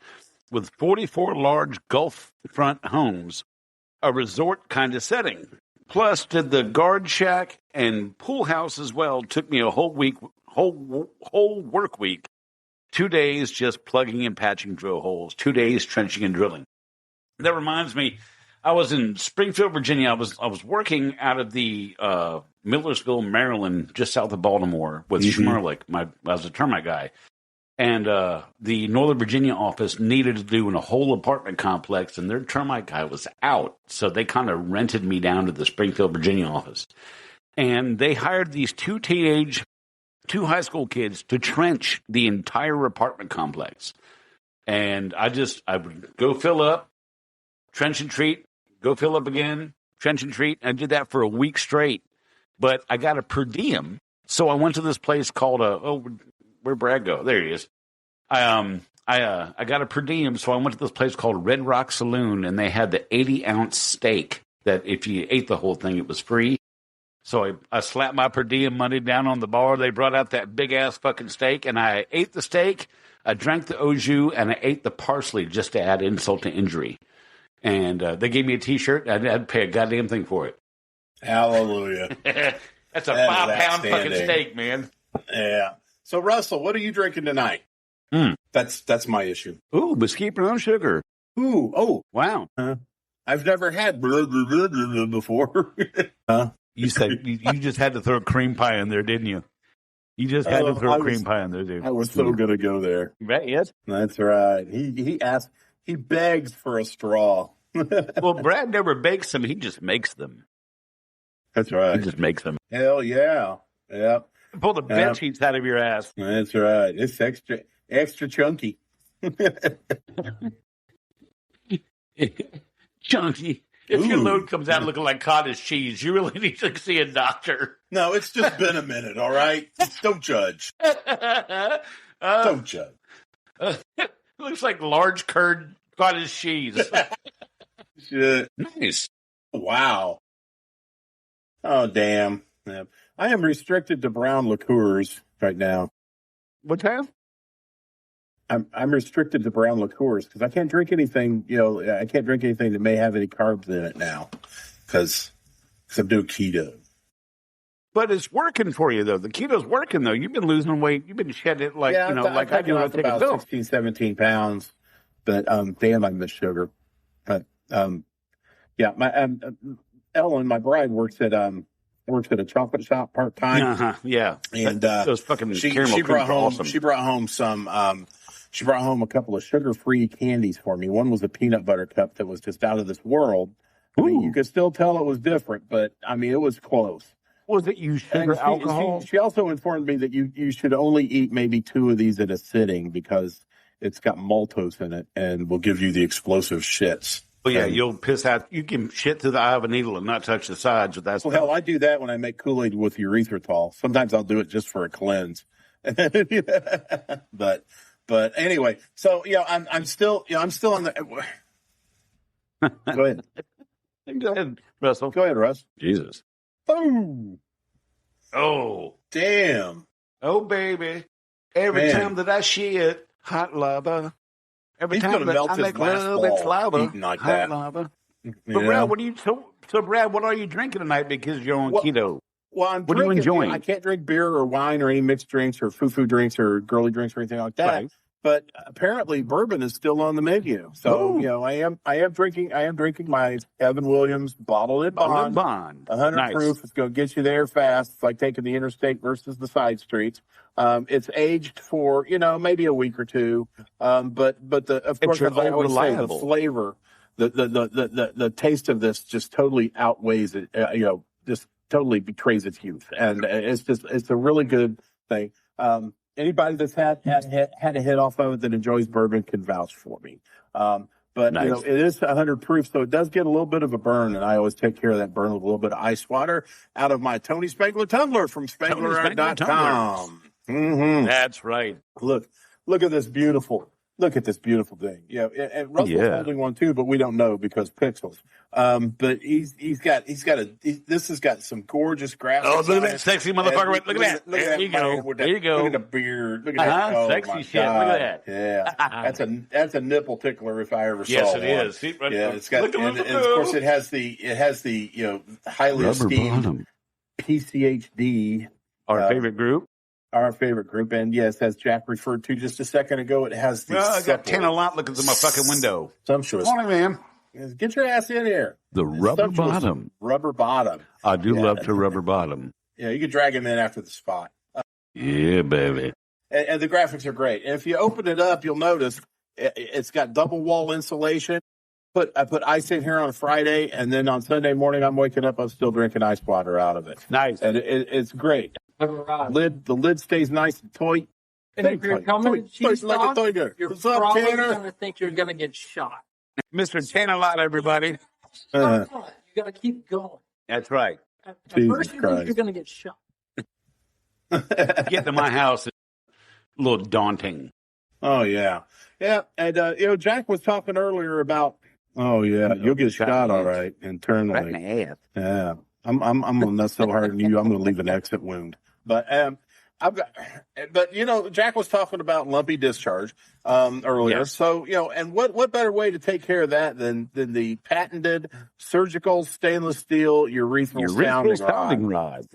with 44 large Gulf front homes, a resort kind of setting. Plus, did the guard shack and pool house as well. Took me a whole work week. 2 days just plugging and patching drill holes. 2 days trenching and drilling. That reminds me, I was in Springfield, Virginia. I was working out of the Millersville, Maryland, just south of Baltimore with Schmerlick. I was a termite guy. And the Northern Virginia office needed to do in a whole apartment complex, and their termite guy was out. So they kind of rented me down to the Springfield, Virginia office. And they hired these two high school kids to trench the entire apartment complex. And I would go fill up, trench and treat, go fill up again, trench and treat. I did that for a week straight. But I got a per diem. So I went to this place called where'd Brad go? There he is. I got a per diem, so I went to this place called Red Rock Saloon, and they had the 80-ounce steak that if you ate the whole thing, it was free. So I slapped my per diem money down on the bar. They brought out that big-ass fucking steak, and I ate the steak, I drank the au jus, and I ate the parsley just to add insult to injury. And they gave me a T-shirt. I had to pay a goddamn thing for it. Hallelujah. That's a 5-pound fucking steak, man. Yeah. So, Russell, what are you drinking tonight? That's my issue. Ooh, Mesquite brown sugar. Ooh, oh. Wow. I've never had before. You said you just had to throw cream pie in there, didn't you? You just had to throw cream pie in there, dude. I was so going to go there. Right, yes. That's right. He begs for a straw. Well, Brad never bakes them. He just makes them. That's right. He just makes them. Hell yeah. Yep. Pull the bed sheets out of your ass. That's right. It's extra chunky. Chunky. If your load comes out looking like cottage cheese, you really need to see a doctor. No, it's just been a minute, all right? Don't judge. Don't judge. Looks like large curd cottage cheese. Shit. Nice. Wow. Oh, damn. Yeah. I am restricted to brown liqueurs right now. What's that? I'm restricted to brown liqueurs because I can't drink anything, I can't drink anything that may have any carbs in it now because I'm doing keto. But it's working for you, though. The keto's working, though. You've been losing weight. You've been shedding it like I do. I've taken about 16, 17 pounds. But, damn, I miss sugar. But, my Ellen, my bride, works at a chocolate shop part-time. Yeah. And those fucking she caramel brought home, awesome. She brought home she brought home a couple of sugar-free candies for me. One was a peanut butter cup that was just out of this world. I mean, you could still tell it was different, but, I mean, it was close. Was it you sugar alcohol? She also informed me that you should only eat maybe 2 of these at a sitting because it's got maltose in it and will give you the explosive shits. Well, yeah, you'll piss out. You can shit through the eye of a needle and not touch the sides with that stuff. Well, hell, I do that when I make Kool-Aid with erythritol. Sometimes I'll do it just for a cleanse. But anyway, so I'm still on the. Go ahead. Go ahead, Russell. Go ahead, Russ. Jesus. Boom. Oh. Damn. Oh, baby. Every time that I shit, hot lava. Every He's time that melt I his make glass love, ball it's lava. eating like hot that. lava. But Brad, Brad, what are you drinking tonight because you're on keto? Well, what are you enjoying? I can't drink beer or wine or any mixed drinks or foo-foo drinks or girly drinks or anything like that. Right. But apparently bourbon is still on the menu. So, I am drinking my Evan Williams bottled in bond. 100 nice. proof. It's going to get you there fast. It's like taking the interstate versus the side streets. It's aged for, maybe a week or two. But of course, as I always say, the flavor, the taste of this just totally outweighs it, just totally betrays its youth. And it's a really good thing. Anybody that's had a hit off of it that enjoys bourbon can vouch for me. But nice. It is 100 proof, so it does get a little bit of a burn, and I always take care of that burn with a little bit of ice water out of my Tony Spangler tumbler from Spangler.com. Mm-hmm. That's right. Look at this beautiful. Look at this beautiful thing. Yeah, and Russell's holding one too, but we don't know because pixels. But this has got some gorgeous graphics. Oh, look at that sexy motherfucker! Look at that! There you go. There you go. Look at the beard. Look at that! Oh, sexy shit! God. Look at that! Yeah, that's a nipple tickler if I ever saw yes, one. Yes, it is. See, right, yeah, it's got, and of course it has the highly Rubber esteemed bottom. PCHD, our favorite group. Our favorite group, and yes, as Jack referred to just a second ago, it has the. I got 10 a lot looking through my fucking window. Sumptuous. Morning, man. Get your ass in here. The rubber bottom. Rubber bottom. I do love to rubber bottom. Yeah, you can drag him in after the spot. Yeah, baby. And the graphics are great. And if you open it up, you'll notice it's got double wall insulation. I put ice in here on Friday, and then on Sunday morning, I'm waking up, I'm still drinking ice water out of it. Nice. And it's great. The lid stays nice and tight. And if you're coming to cheese dog, you're What's up, probably Tanner? going to think you're going to get shot. Mr. Tanner, everybody. You got to keep going. That's right. At first, you think you're going to get shot. Getting to my house is a little daunting. Oh, yeah. Yeah, and, Jack was talking earlier about, you'll get shot all right internally. Right in the ass. Yeah. I'm going to nut so hard in you, I'm going to leave an exit wound. But Jack was talking about lumpy discharge earlier. Yes. So, and what better way to take care of that than the patented surgical stainless steel urethral sounding rod.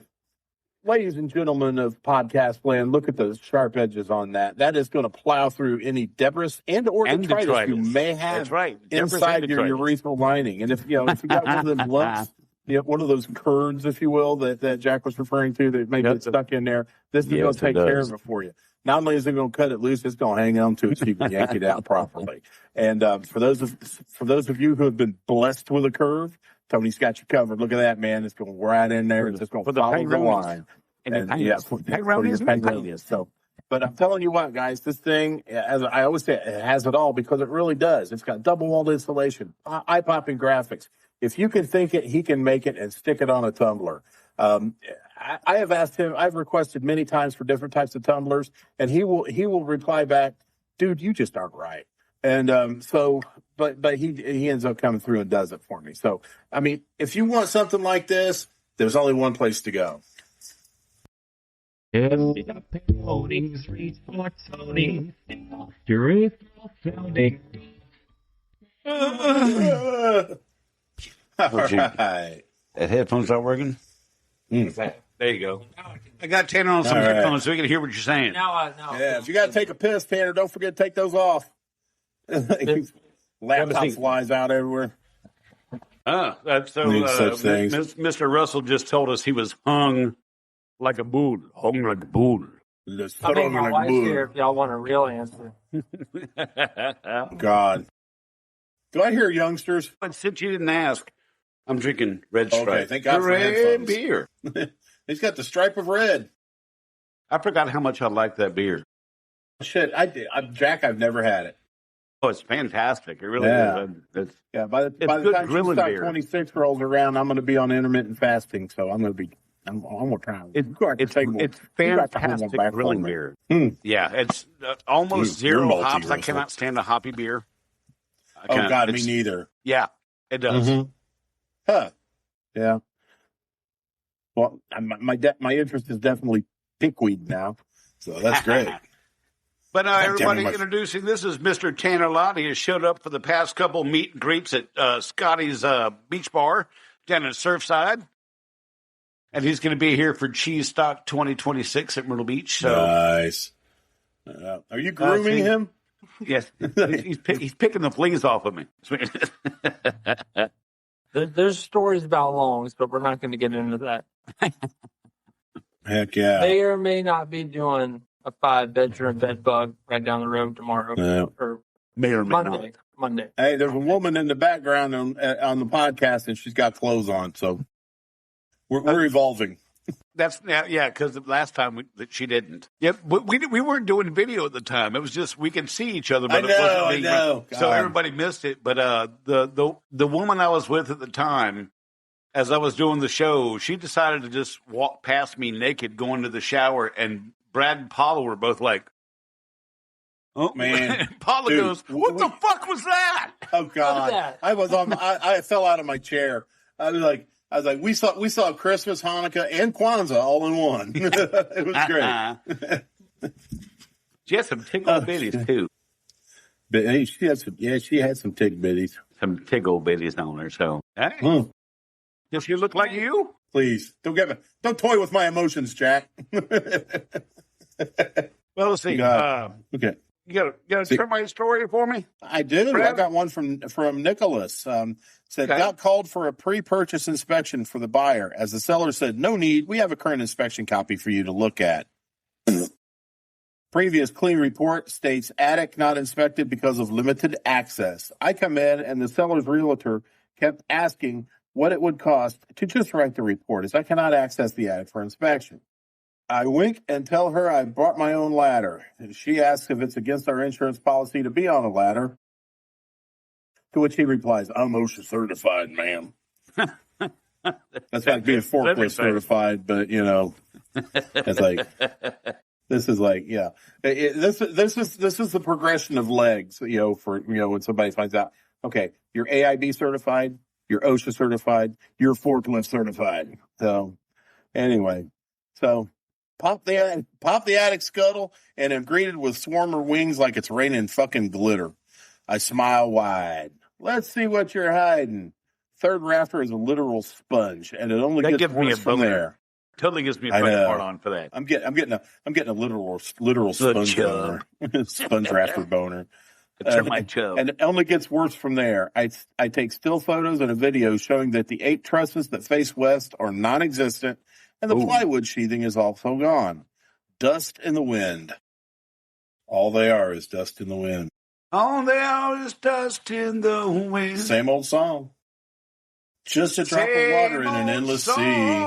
Ladies and gentlemen of podcast land, look at those sharp edges on that. That is going to plow through any debris or detritus you may have inside your urethral lining. And if you got one of them lumps, one of those curds, if you will, that Jack was referring to that may get stuck in there, this is going to take care of it for you. Not only is it going to cut it loose, it's going to hang on to it so you can yank it out properly. And for those of you who have been blessed with a curve, Tony's got you covered. Look at that, man. It's going right in there. It's just going to follow the line. So, but I'm telling you what, guys, this thing, as I always say, it has it all because it really does. It's got double walled insulation, eye-popping graphics. if you can think it, he can make it, and stick it on a tumbler. I have asked him. I've requested many times for different types of tumblers, and he will reply back, "Dude, you just aren't right." And but he ends up coming through and does it for me. So I mean, if you want something like this, there's only one place to go. All right. That headphones not working? There you go. I got Tanner on some headphones so we can hear what you're saying. Yeah, if you got to take a piss, Tanner, don't forget to take those off. Laptop flies out everywhere. That's so. Mr. Russell just told us he was hung like a bull. Hung like a bull. I mean, my wife's here if y'all want a real answer. God. Do I hear youngsters? But since you didn't ask, I'm drinking Red Stripe. Okay, thank God for red beer. He's got the stripe of red. I forgot how much I like that beer. Shit, I did. Jack, I've never had it. Oh, it's fantastic. It really is. By the time you start 26 rolls around, I'm going to be on intermittent fasting, so I'm going to try. It's fantastic grilling beer. Yeah, it's almost zero hops. I cannot stand a hoppy beer. Oh God, me neither. Yeah, it does. Mm-hmm. Huh? Yeah. Well, my interest is definitely pinkweed now, so that's great. But everybody introducing, this is Mr. Tanner Lott. He has showed up for the past couple meet and greets at Scotty's Beach Bar down in Surfside. And he's going to be here for Cheese Stock 2026 at Myrtle Beach. So. Nice. Are you grooming him? Yes. He's picking the fleas off of me. There's stories about longs, but we're not going to get into that. Heck yeah. May or may not be doing a 5-bedroom bed bug right down the road tomorrow. Or may or may Monday. Hey, there's a woman in the background on the podcast, and she's got clothes on, so we're evolving. That's because the last time that she didn't. Yep, but we weren't doing video at the time. It was just we can see each other, but I know. So everybody missed it. But the woman I was with at the time, as I was doing the show, she decided to just walk past me naked, going to the shower, and Brad and Paula were both like, "Oh man!" Paula goes, "What the fuck was that?" Oh God! I fell out of my chair. I was like, we saw Christmas, Hanukkah, and Kwanzaa all in one. It was great. She had some tickle bitties too. But hey, she had some tick bitties. Some tickle bitties on her. So, hey, does she look like you? Please don't toy with my emotions, Jack. Well, let's see. Okay. You got a termite story for me? I do. Brad? I got one from Nicholas. Said, got called for a pre-purchase inspection for the buyer. As the seller said, no need. We have a current inspection copy for you to look at. Previous clean report states attic not inspected because of limited access. I come in and the seller's realtor kept asking what it would cost to just write the report, as I cannot access the attic for inspection. I wink and tell her I brought my own ladder. She asks if it's against our insurance policy to be on a ladder. To which he replies, I'm OSHA certified, ma'am. That's like being forklift certified, but it's like, this is like, yeah. This is the progression of legs, for, when somebody finds out, okay, you're AIB certified, you're OSHA certified, you're forklift certified. So anyway, pop the attic scuttle and am greeted with swarmer wings like it's raining fucking glitter. I smile wide. Let's see what you're hiding. Third rafter is a literal sponge, and it only gets worse from there. Totally gives me a fucking hard on for that. I'm getting a literal sponge boner, sponge rafter boner. Termite chub. And it only gets worse from there. I take still photos and a video showing that the 8 trusses that face west are non-existent, and the plywood sheathing is also gone. Dust in the wind. All they are is dust in the wind. All they are is dust in the wind. Same old song. Just a drop of water in an endless sea.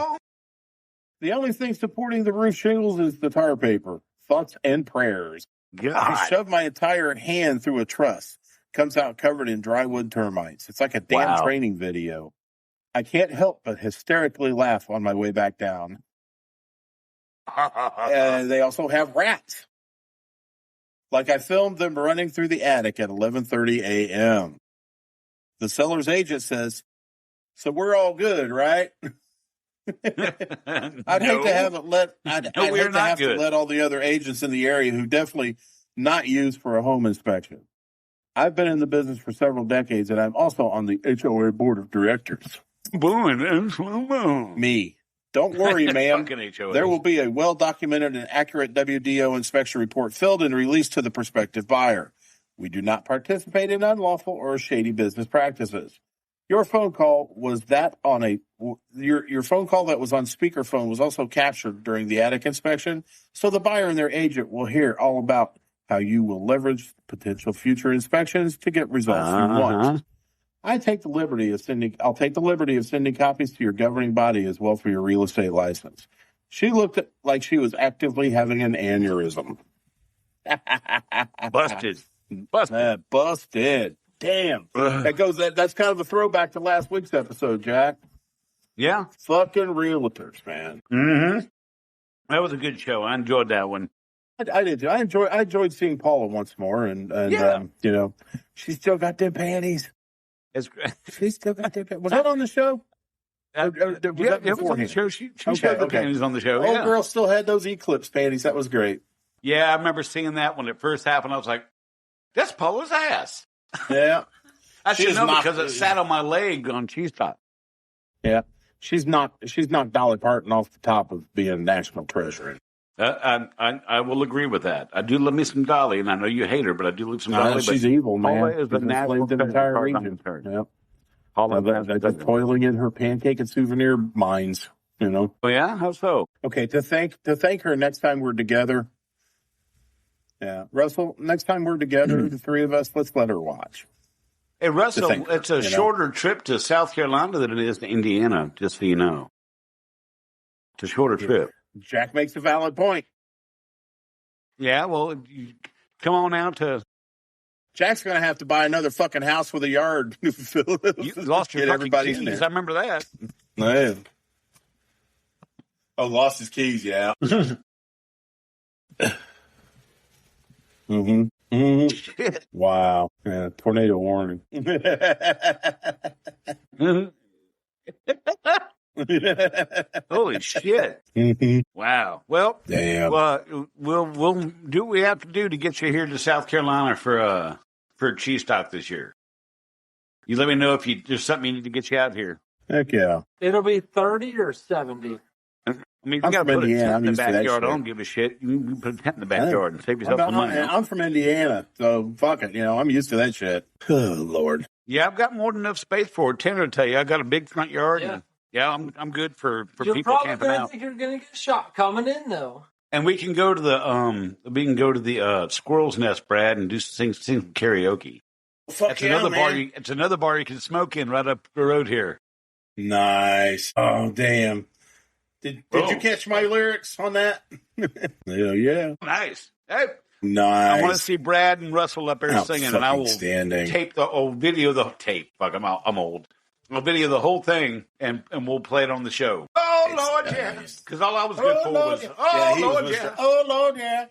The only thing supporting the roof shingles is the tar paper. Thoughts and prayers. God. I shove my entire hand through a truss. Comes out covered in dry wood termites. It's like a damn training video. I can't help but hysterically laugh on my way back down. They also have rats. Like I filmed them running through the attic at 11:30 a.m. The seller's agent says, "So we're all good, right?" I'd hate to have it let. I'd hate to have to let all the other agents in the area who definitely not used for a home inspection. I've been in the business for several decades, and I'm also on the HOA board of directors. Me. Don't worry, ma'am. There will be a well-documented and accurate WDO inspection report filled and released to the prospective buyer. We do not participate in unlawful or shady business practices. Your phone call was that on a your phone call that was on speakerphone was also captured during the attic inspection, so the buyer and their agent will hear all about how you will leverage potential future inspections to get results you want. I'll take the liberty of sending copies to your governing body as well for your real estate license. She looked like she was actively having an aneurysm. Busted. Busted. Damn. That's kind of a throwback to last week's episode, Jack. Yeah. Fucking realtors, man. Mm-hmm. That was a good show. I enjoyed that one. I did too. I enjoyed seeing Paula once more, and she still got them panties. She still got them panties. Was that on the show? It was on the show. She showed the panties on the show. Old girl still had those Eclipse panties. That was great. Yeah, I remember seeing that when it first happened. I was like, "That's Paula's ass." Yeah, I should know because it sat on my leg on Cheese Top. Yeah, she's knocked Dolly Parton off the top of being a national treasure. I will agree with that. I do love me some Dolly, and I know you hate her, but I do love some Dolly. She's evil, man. Paula is the national treasure. Entire region. Yep. They're toiling in her pancake and souvenir mines. You know. Oh yeah, how so? Okay, to thank her next time we're together. Yeah, Russell. Next time we're together, the three of us, let's let her watch. Hey, Russell, it's a shorter trip to South Carolina than it is to Indiana. Just so you know, it's a shorter trip. Jack makes a valid point. Yeah, well, come on out to. Jack's going to have to buy another fucking house with a yard. You lost your fucking keys. I remember that. Man. Oh, lost his keys, yeah. Mm-hmm. Shit. Wow. Yeah, tornado warning. Holy shit. Mm-hmm. Wow. Well, damn. We'll do what we have to do to get you here to South Carolina for cheese stock this year. You let me know if there's something you need to get you out here. Heck yeah. It'll be 30 or 70. I mean, you got to put a tent in the backyard. I don't give a shit. You can put a tent in the backyard and save yourself some money. I'm from Indiana, so fuck it. I'm used to that shit. Oh, Lord. Yeah, I've got more than enough space for it. Tim will tell you, I got a big front yard. Yeah, I'm good for people camping out. Think you're gonna get a shot coming in though. And we can go to the Squirrel's Nest, Brad, and sing karaoke. Fuck yeah, man. It's another bar you can smoke in right up the road here. Nice. Oh, damn. Did you catch my lyrics on that? Hell yeah. Nice. Hey. Nice. I want to see Brad and Russell up there singing, and I will tape the old video. Fuck, I'm old. I'll video the whole thing, and we'll play it on the show. Oh, Lord, yeah. Because all I was good for was, Lord, yeah. Oh, Lord, yeah.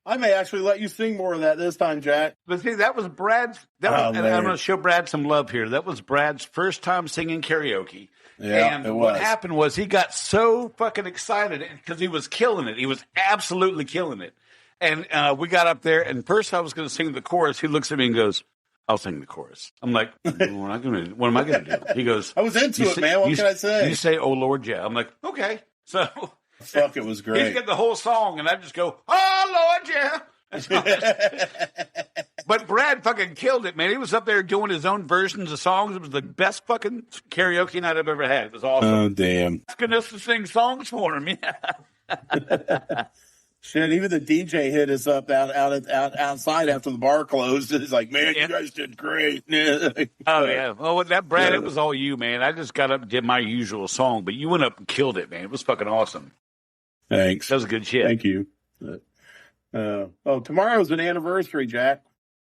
I may actually let you sing more of that this time, Jack. But see, that was Brad's. And I'm going to show Brad some love here. That was Brad's first time singing karaoke. Yeah, and what happened was he got so fucking excited because he was killing it. He was absolutely killing it. And we got up there, and first I was going to sing the chorus. He looks at me and goes, "I'll sing the chorus." I'm like, what am I going to do? He goes, I was into it, man. What can I say? You say, "Oh, Lord, yeah." I'm like, okay. So fuck, it was great. He's getting the whole song, and I just go, "Oh, Lord, yeah." But Brad fucking killed it, man. He was up there doing his own versions of songs. It was the best fucking karaoke night I've ever had. It was awesome. Oh, damn. Asking us to sing songs for him. Yeah. Shit, even the DJ hit us up outside after the bar closed. It's like, man, you guys did great. Oh, yeah. Well, with that, Brad, it was all you, man. I just got up and did my usual song, but you went up and killed it, man. It was fucking awesome. Thanks. That was good shit. Thank you. Tomorrow's an anniversary, Jack.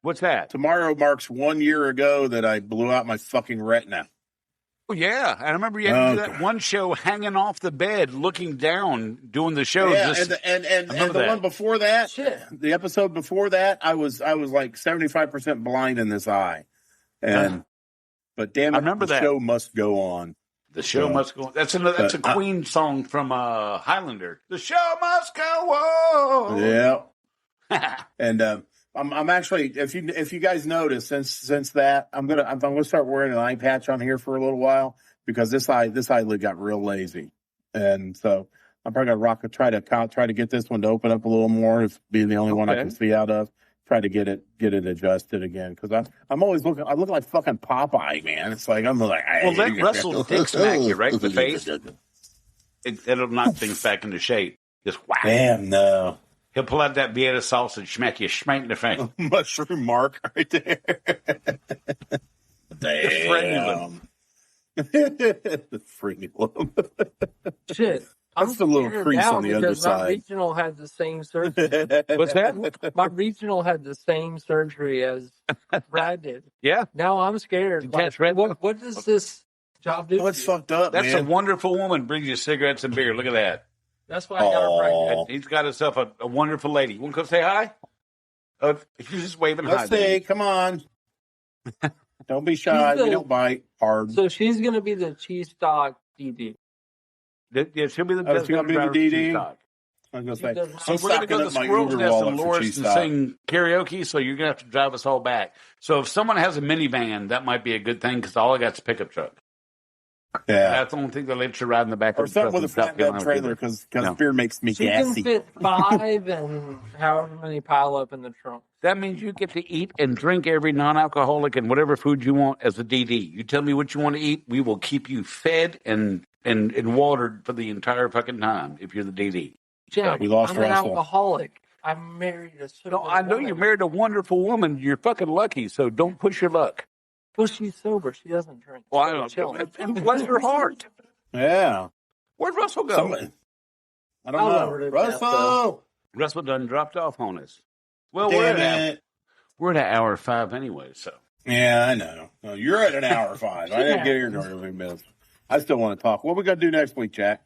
What's that? Tomorrow marks 1 year ago that I blew out my fucking retina. Oh, yeah. And I remember you had to do that one show hanging off the bed, looking down, doing the show. Yeah, and the one before that, the episode before that, I was like 75% blind in this eye. And but damn it, I remember the show must go on. The show must go on. That's a Queen song from Highlander. The show must go on. Yeah. And I'm actually, if you guys notice, since that, I'm gonna start wearing an eye patch on here for a little while because this eyelid got real lazy, and so I'm probably gonna try to get this one to open up a little more. It's being the only one I can see out of. Try to get it adjusted again because I'm always looking. I look like fucking Popeye, man. It's like I'm like, well, let Russell dick smack you right in the face. It'll knock things back into shape. Just whack. Damn no. He'll pull out that Vienna sausage, smack you straight in the face. Mushroom mark right there. Damn. The frenulum. Shit. That's the little crease on the underside. My regional had the same surgery. What's that? My regional had the same surgery as Brad did. Yeah. Now I'm scared. Like, what does this job do? What's fucked up, That's man? a wonderful woman. Brings you cigarettes and beer. Look at that. That's why I got her pregnant. He's got himself a wonderful lady. You want to come say hi? If you're just waving hi. Let's see. Come on. Don't be shy. We don't bite hard. So she's going to be the cheese dog DD. Yeah, she'll be the she'll be the DD. I was going to say. So we're going to go to the Squirrel's Nest in Lawrence and sing karaoke, so you're going to have to drive us all back. So if someone has a minivan, that might be a good thing because all I got is a pickup truck. Yeah. That's the only thing that lets you ride in the back of the truck. Or something with a flatbed trailer because beer makes me gassy. She can fit 5 and however many pile up in the trunk. That means you get to eat and drink every non-alcoholic and whatever food you want as a DD. You tell me what you want to eat, we will keep you fed and watered for the entire fucking time if you're the DD. Jack, we lost I'm an alcoholic. I'm married to No, I know you're married to a wonderful woman. You're fucking lucky, so don't push your luck. Well, she's sober. She doesn't drink. Well, I don't know. And bless her heart. Yeah. Where'd Russell go? I don't know. Russell! Russell done dropped off on us. Well, Damn we're at an hour 5 anyway, so. Yeah, I know. No, you're at an hour 5. I didn't get here in 30 minutes. I still want to talk. What we got to do next week, Jack?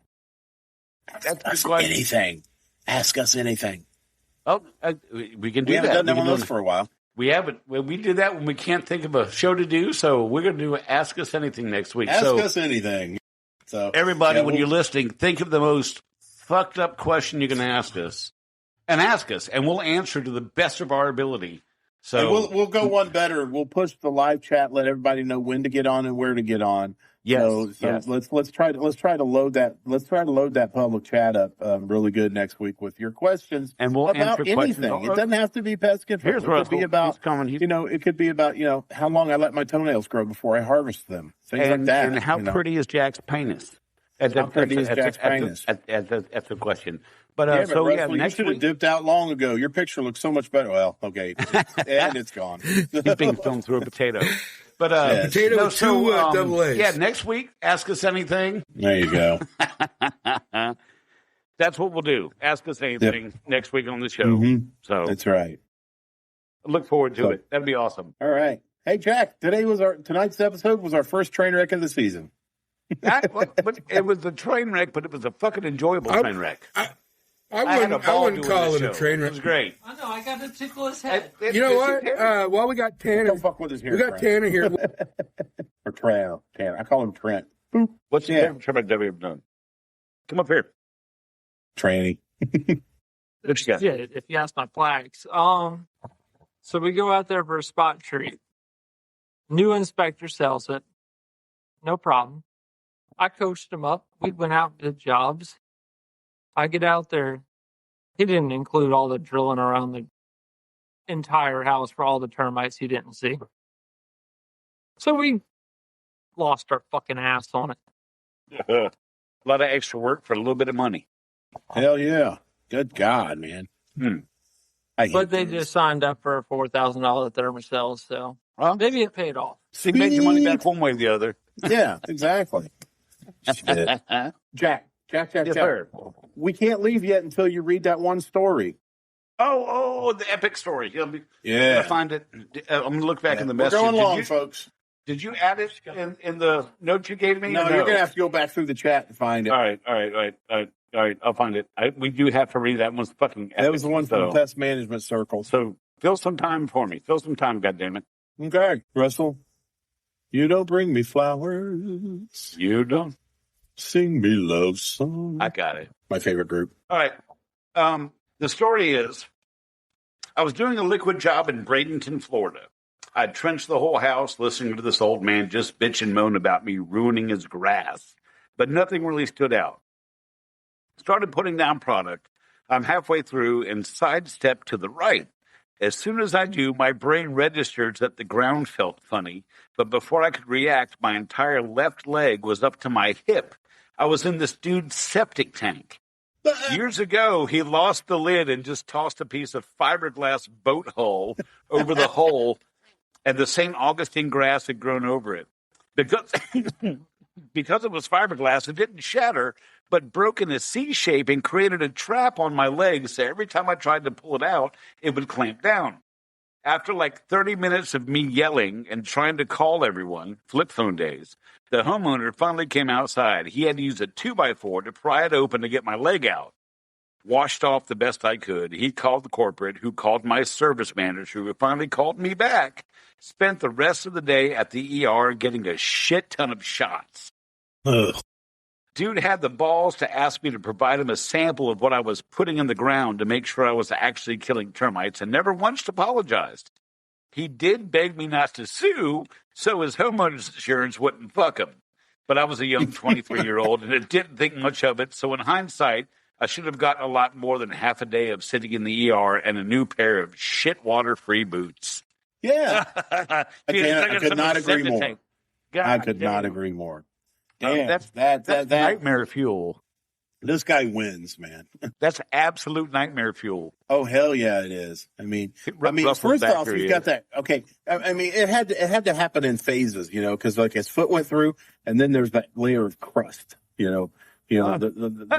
Ask us anything. Ask us anything. Oh, we can do that. We haven't done that one of those for a while. We haven't. Well, we do that when we can't think of a show to do, so we're going to do Ask Us Anything next week. Ask us anything. So everybody, when you're listening, think of the most fucked up question you can ask us, and we'll answer to the best of our ability. So and we'll go one better. We'll push the live chat, let everybody know when to get on and where to get on. Yes. So let's try to load that. Let's try to load that public chat up really good next week with your questions, and we'll about answer anything. Questions. It doesn't have to be pest control. Here's it could be about it could be about how long I let my toenails grow before I harvest them. Things like that. And how pretty is Jack's penis? How pretty is Jack's penis? That's the question. But Russell, next you should have dipped out long ago. Your picture looks so much better. Well, okay, and it's gone. He's being filmed through a potato. But potato with two double A's. Yeah, next week, ask us anything. There you go. That's what we'll do. Ask us anything next week on the show. Mm-hmm. So that's right. Look forward to it. That'd be awesome. All right. Hey, Jack. Tonight's episode was our first train wreck of the season. But it was a train wreck, but it was a fucking enjoyable train wreck. I wouldn't call it a train wreck. It was great. I know. I got to tickle his head. You know what? While we got Tanner, don't fuck with his hair. We got Tanner here. Or Trent. I call him Trent. What's the favorite Trent I've ever done? Come up here, Tranny. What you got? Shit, if you ask my flags. So we go out there for a spot treat. New inspector sells it. No problem. I coached him up. We went out and did jobs. I get out there. He didn't include all the drilling around the entire house for all the termites he didn't see. So we lost our fucking ass on it. A lot of extra work for a little bit of money. Hell yeah. Good God, man. But they just signed up for a $4,000 thermocell, so maybe it paid off. So you made your money back one way or the other. Yeah, exactly. Shit. Jack. We can't leave yet until you read that one story. Oh, the epic story. Yeah. Find it. I'm going to look back in the message. We're going long, folks. Did you add it in the notes you gave me? No, you're gonna have to go back through the chat and find it. All right. I'll find it. We do have to read that one's fucking. That was the one from the Pest Management Circle. So fill some time for me. Fill some time, goddammit. Okay, Russell. You don't bring me flowers. You don't sing me love songs. I got it. My favorite group. All right. The story is, I was doing a liquid job in Bradenton, Florida. I'd trenched the whole house listening to this old man just bitch and moan about me ruining his grass, but nothing really stood out. Started putting down product. I'm halfway through and sidestepped to the right. As soon as I do, my brain registers that the ground felt funny, but before I could react, my entire left leg was up to my hip. I was in this dude's septic tank. Years ago, he lost the lid and just tossed a piece of fiberglass boat hull over the hole, and the St. Augustine grass had grown over it. Because it was fiberglass, it didn't shatter, but broke in a C shape and created a trap on my leg, so every time I tried to pull it out, it would clamp down. After like 30 minutes of me yelling and trying to call everyone, flip phone days, the homeowner finally came outside. He had to use a 2x4 to pry it open to get my leg out. Washed off the best I could. He called the corporate, who called my service manager, who finally called me back. Spent the rest of the day at the ER getting a shit ton of shots. Ugh. Dude had the balls to ask me to provide him a sample of what I was putting in the ground to make sure I was actually killing termites, and never once apologized. He did beg me not to sue, so his homeowner's insurance wouldn't fuck him. But I was a young 23-year-old and didn't think much of it, so in hindsight, I should have gotten a lot more than half a day of sitting in the ER and a new pair of shit-water-free boots. Yeah. I could not agree more. I could not agree more. Damn, that's nightmare fuel. This guy wins, man. That's absolute nightmare fuel. Oh hell yeah, it is. I mean, first off, he's got that. Okay, I mean, it had to happen in phases, because like his foot went through, and then there's that layer of crust, the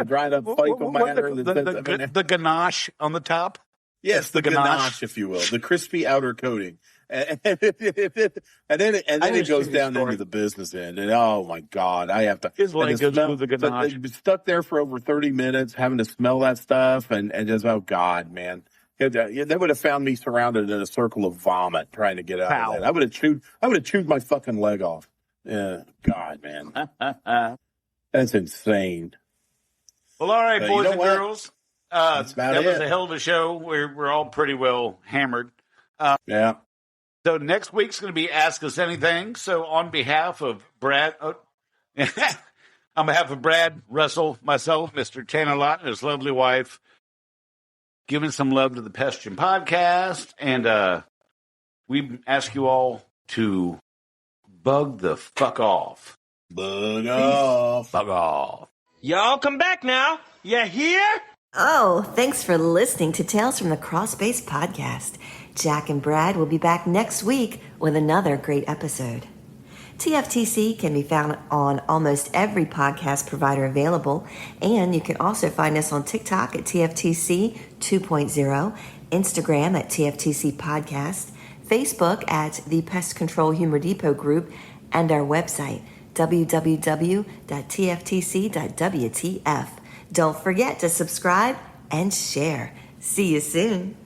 dried up fecal matter, the ganache on the top. Yes, the ganache, if you will, the crispy outer coating. And then it goes down into the business end, and oh my god, I have to. His leg goes through the ganache. Stuck there for over 30 minutes, having to smell that stuff, and just oh god, man, they would have found me surrounded in a circle of vomit trying to get out of that. I would have chewed my fucking leg off. Yeah, God, man, that's insane. Well, all right, boys and girls, that was it. a hell of a show. We're all pretty well hammered. Yeah. So next week's going to be Ask Us Anything. So on behalf of Brad, Russell, myself, Mr. Tanner Lott, and his lovely wife, giving some love to the Pestian podcast. And we ask you all to bug the fuck off. Bug off. Bug off. Y'all come back now. You hear? Oh, thanks for listening to Tales from the Crawlspace podcast. Jack and Brad will be back next week with another great episode. TFTC can be found on almost every podcast provider available, and you can also find us on TikTok at TFTC 2.0, Instagram at TFTC Podcast, Facebook at the Pest Control Humor Depot Group, and our website, www.tftc.wtf. Don't forget to subscribe and share. See you soon.